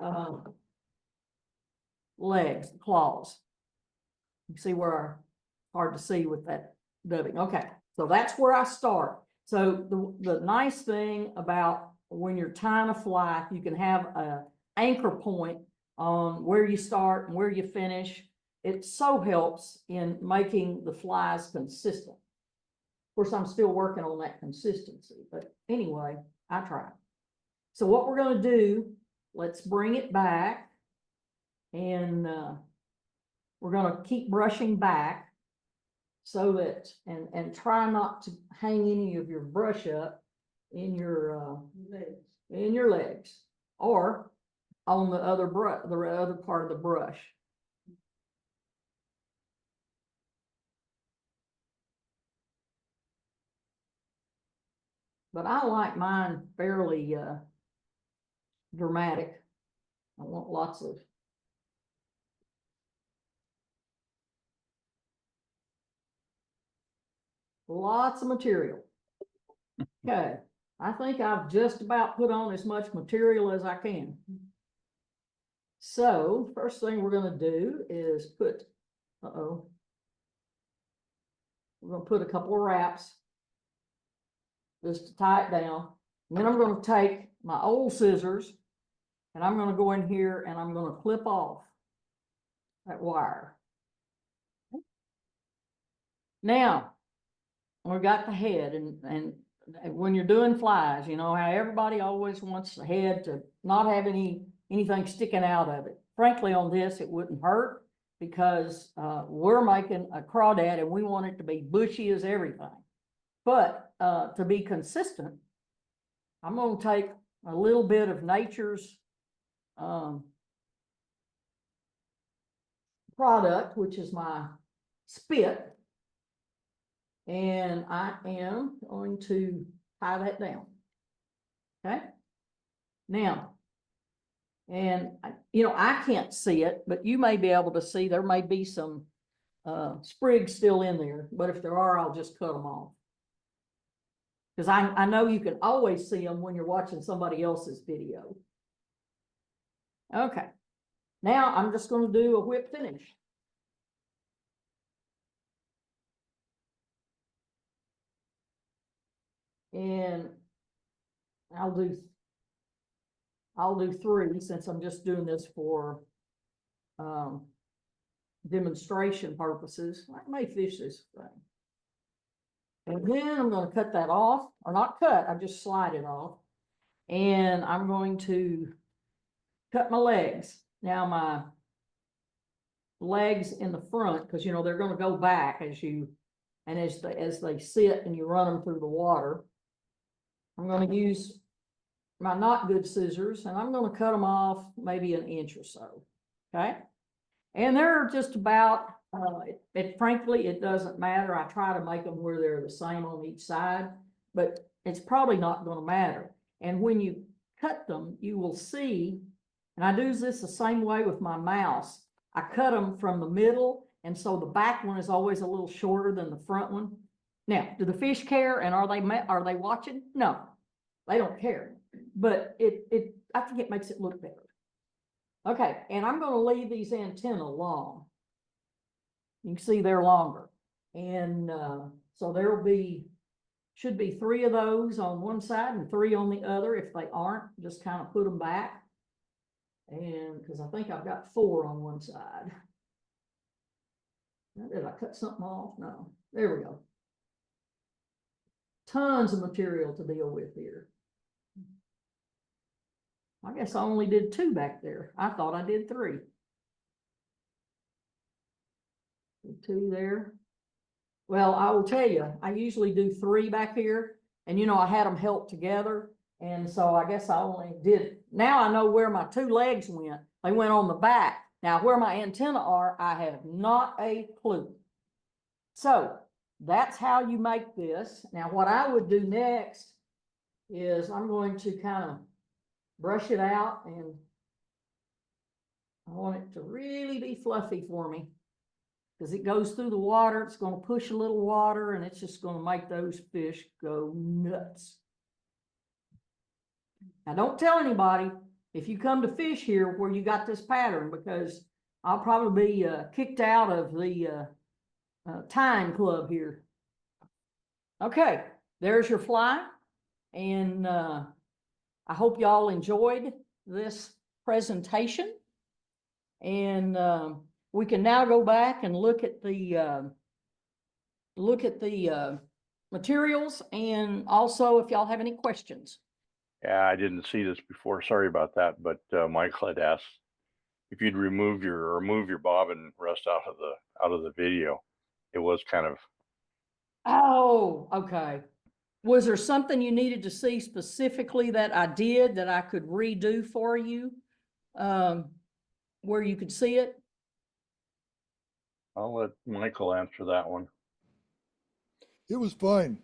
legs, claws. You see where, hard to see with that dubbing. Okay, so that's where I start. So the nice thing about when you're tying a fly, you can have a anchor point on where you start and where you finish. It so helps in making the flies consistent. Of course, I'm still working on that consistency, but anyway, I try. So what we're going to do, let's bring it back and we're going to keep brushing back so that, and try not to hang any of your brush up in your legs or on the other part of the brush. But I like mine fairly dramatic. I want lots of material. Okay, I think I've just about put on as much material as I can. So first thing we're going to do is put, we're going to put a couple of wraps just to tie it down. And then I'm going to take my old scissors and I'm going to go in here and I'm going to clip off that wire. Now, we've got the head and when you're doing flies, you know how everybody always wants the head to not have anything sticking out of it. Frankly, on this, it wouldn't hurt because we're making a crawdad and we want it to be bushy as everything. But to be consistent, I'm going to take a little bit of nature's product, which is my spit, and I am going to tie that down. Okay. Now, and you know, I can't see it, but you may be able to see there may be some sprigs still in there, but if there are, I'll just cut them off. Because I know you can always see them when you're watching somebody else's video. Okay, now I'm just going to do a whip finish. And I'll do 3 since I'm just doing this for demonstration purposes. I may fish this thing. And then I'm going to cut that off, or not cut, I just slide it off. And I'm going to cut my legs. Now my legs in the front, because you know they're going to go back as they sit and you run them through the water. I'm going to use my not good scissors and I'm going to cut them off maybe an inch or so. Okay. And they're just about, frankly, it doesn't matter. I try to make them where they're the same on each side, but it's probably not going to matter. And when you cut them, you will see, and I do this the same way with my mouse. I cut them from the middle And so the back one is always a little shorter than the front one. Now, do the fish care and are they watching? No, they don't care. But I think it makes it look better. Okay, and I'm gonna leave these antennae long. You can see they're longer. And so should be 3 of those on one side and 3 on the other. If they aren't, just kind of put them back. And because I think I've got 4 on one side. Did I cut something off? No, there we go. Tons of material to deal with here. I guess I only did 2 back there. I thought I did 3. 2 there. Well, I will tell you, I usually do 3 back here, and I had them held together, and so I guess I only did. Now I know where my 2 legs went. They went on the back. Now where my antenna are, I have not a clue. So that's how you make this. Now what I would do next is I'm going to kind of brush it out, and I want it to really be fluffy for me. Because it goes through the water, it's going to push a little water, and it's just going to make those fish go nuts. Now, don't tell anybody if you come to fish here where you got this pattern, because I'll probably be kicked out of the tying club here. Okay, there's your fly, and I hope y'all enjoyed this presentation. And we can now go back and look at the materials, and also if y'all have any questions. Yeah, I didn't see this before. Sorry about that. But Michael had asked if you'd remove your bobbin rest out of the video. It was kind of. Oh, okay. Was there something you needed to see specifically that I did that I could redo for you, where you could see it? I'll let Michael answer that one. It was fine.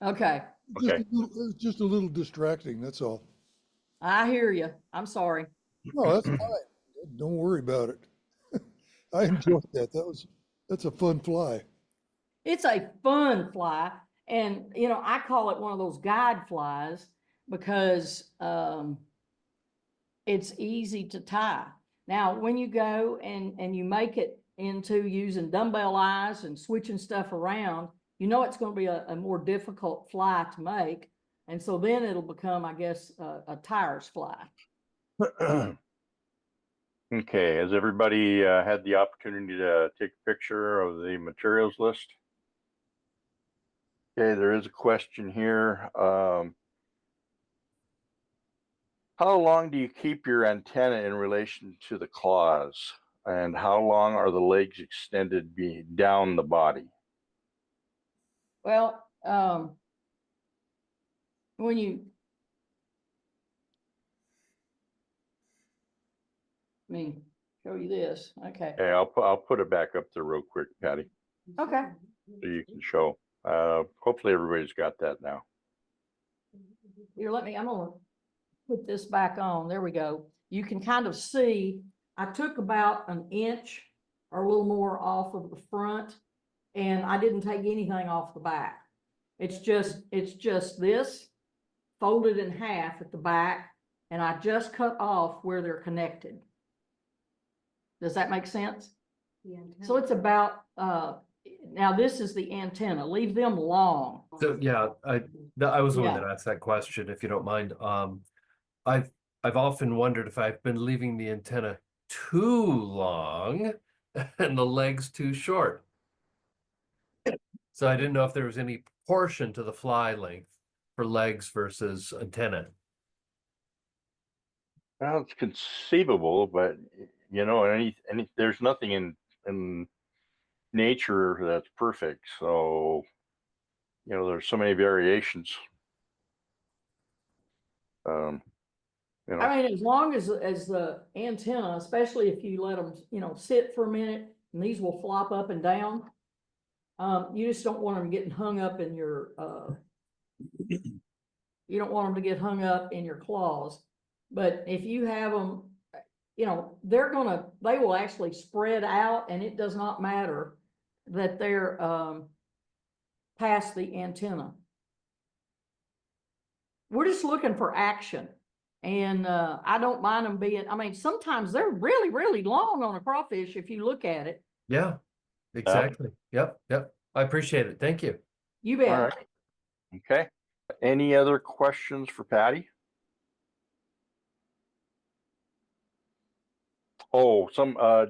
Okay, Okay. It was just a little distracting, that's all. I hear you. I'm sorry. No, that's fine. Don't worry about it. I enjoyed that. That's a fun fly. It's a fun fly, and I call it one of those guide flies because it's easy to tie. Now, when you go and you make it into using dumbbell eyes and switching stuff around, it's going to be a more difficult fly to make, and so then it'll become, I guess, a tires fly. Okay, has everybody had the opportunity to take a picture of the materials list? Okay, there is a question here. How long do you keep your antenna in relation to the claws? And how long are the legs extended down the body? Well, when you, let me show you this. Okay. Okay, I'll put it back up there real quick, Patty, Okay. so you can show. Hopefully everybody's got that now. Here, I'm gonna put this back on. There we go. You can kind of see, I took about an inch or a little more off of the front, and I didn't take anything off the back. It's just this folded in half at the back, and I just cut off where they're connected. Does that make sense? So it's about, now this is the antenna. Leave them long. So yeah, I was the one Yeah. that asked that question, if you don't mind. I've often wondered if I've been leaving the antenna too long and the legs too short. So I didn't know if there was any proportion to the fly length for legs versus antenna. Well, it's conceivable, but there's nothing in nature that's perfect. So, there's so many variations. I mean, as long as the antenna, especially if you let them, sit for a minute, and these will flop up and down. You just don't want them getting hung up in your, you don't want them to get hung up in your claws. But if you have them, you know, they will actually spread out, and it does not matter that they're, past the antenna. We're just looking for action. And, I don't mind them being, I mean, sometimes they're really, really long on a crawfish if you look at it. Yeah, exactly. Yep, yep. I appreciate it. Thank you. You All bet. right. Okay. Any other questions for Patty? Oh,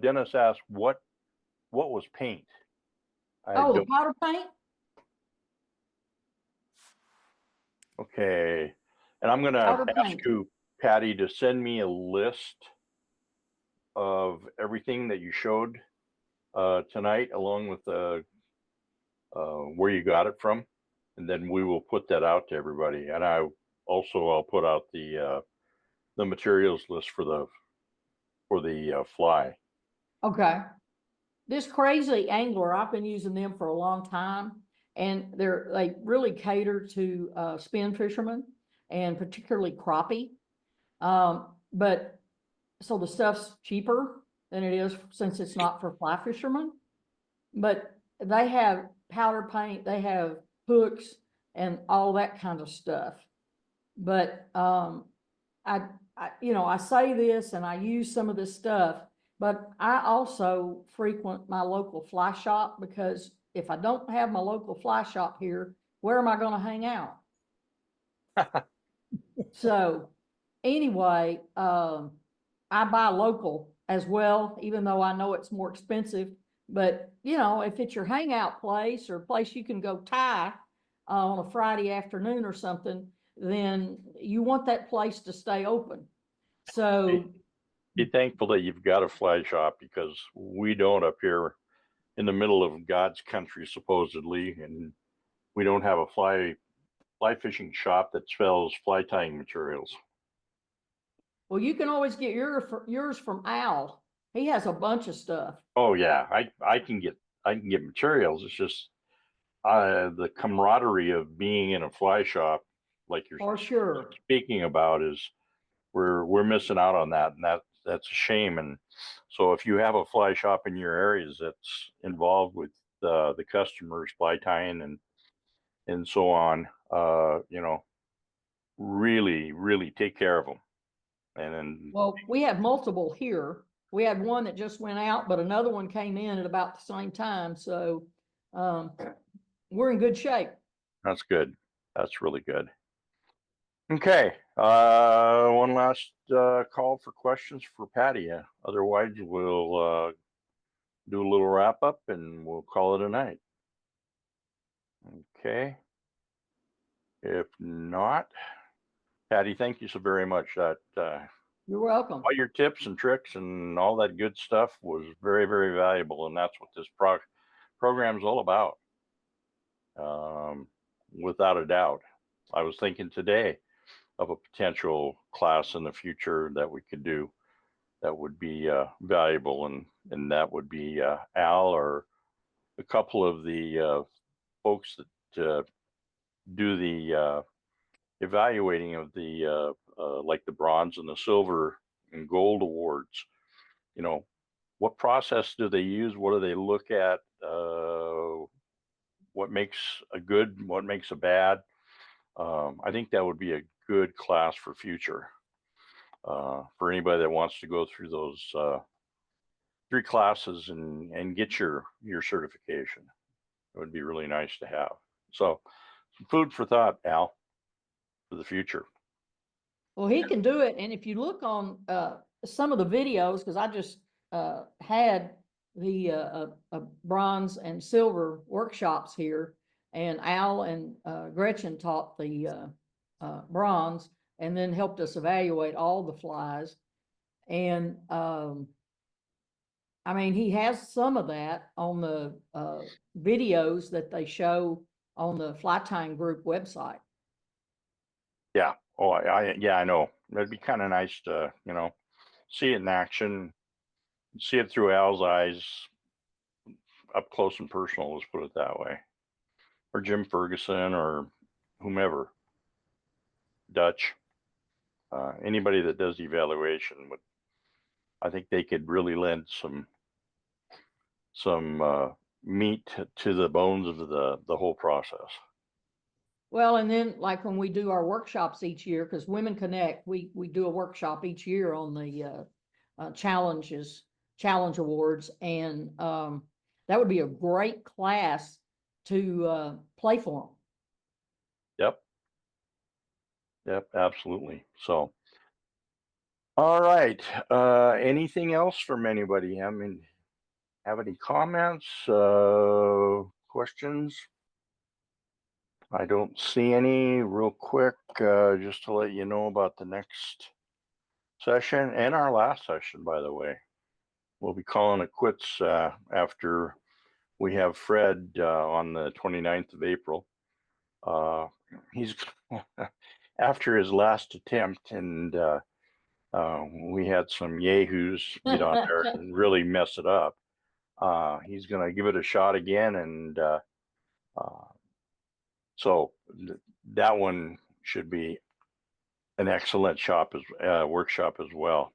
Dennis asked what was paint? I Oh, the don't, powder paint? okay. And I'm gonna Powder ask paint. you, Patty, to send me a list of everything that you showed tonight, along with the where you got it from, and then we will put that out to everybody. And I'll put out the materials list for the fly. Okay. This Crazy Angler, I've been using them for a long time, and they really cater to spin fishermen and particularly crappie. But so the stuff's cheaper than it is since it's not for fly fishermen. But they have powder paint, they have hooks and all that kind of stuff. But I say this and I use some of this stuff, but I also frequent my local fly shop, because if I don't have my local fly shop here, where am I going to hang out? So anyway, I buy local as well, even though I know it's more expensive. But if it's your hangout place or place you can go tie on a Friday afternoon or something, then you want that place to stay open. So Be thankful that you've got a fly shop, because we don't up here in the middle of God's country, supposedly, and we don't have a fly fishing shop that sells fly tying materials. well, you can always get yours from Al. He has a bunch of stuff. Oh yeah, I can get materials. It's just the camaraderie of being in a fly shop, like you're For sure. speaking about, is we're missing out on that, and that's a shame. And so if you have a fly shop in your areas that's involved with the customers, fly tying and so on, really take care of them. And then Well, we have multiple here. We had one that just went out, but another one came in at about the same time. So we're in good shape. that's good. That's really good. Okay. One last call for questions for Patty. Otherwise, we'll do a little wrap up and we'll call it a night. Okay. If not, Patty, thank you so very much. That You're welcome. all your tips and tricks and all that good stuff was very, very valuable, and that's what this program is all about. Without a doubt. I was thinking today of a potential class in the future that we could do that would be valuable, and that would be Al or a couple of the folks that do the evaluating of the like the bronze and the silver and gold awards. What process do they use? What do they look at? What makes a good? What makes a bad? I think that would be a good class for future. For anybody that wants to go through those 3 classes and get your certification. It would be really nice to have. So some food for thought, Al, for the future. Well, he can do it. And if you look on some of the videos, because I just had the bronze and silver workshops here, and Al and Gretchen taught the bronze and then helped us evaluate all the flies. And I mean, he has some of that on the videos that they show on the Fly Tying Group website. Yeah. Oh, I know. It'd be kind of nice to, see it in action, see it through Al's eyes, up close and personal, let's put it that way. Or Jim Ferguson or whomever, Dutch, anybody that does evaluation would, I think they could really lend some meat to the bones of the whole process. Well, and then like when we do our workshops each year, because Women Connect, we do a workshop each year on the challenge awards, and that would be a great class to play for them. Yep. Yep, absolutely. So, all right. Anything else from anybody? I mean, have any comments, questions? I don't see any. Real quick, just to let you know about the next session and our last session, by the way. We'll be calling it quits after we have Fred on the 29th of April. He's after his last attempt, and we had some yahoos get on there and really mess it up. He's going to give it a shot again, and so that one should be an excellent workshop as well.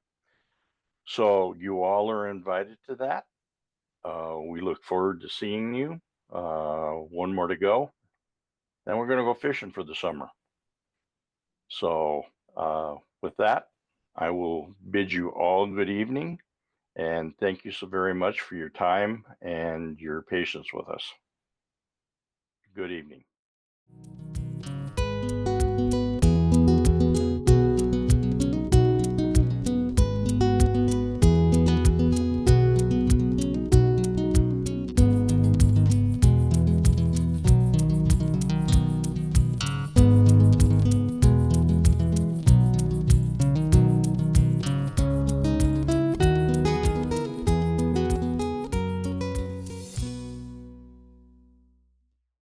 So you all are invited to that. We look forward to seeing you. One more to go. Then we're going to go fishing for the summer. So with that, I will bid you all good evening, and thank you so very much for your time and your patience with us. Good evening.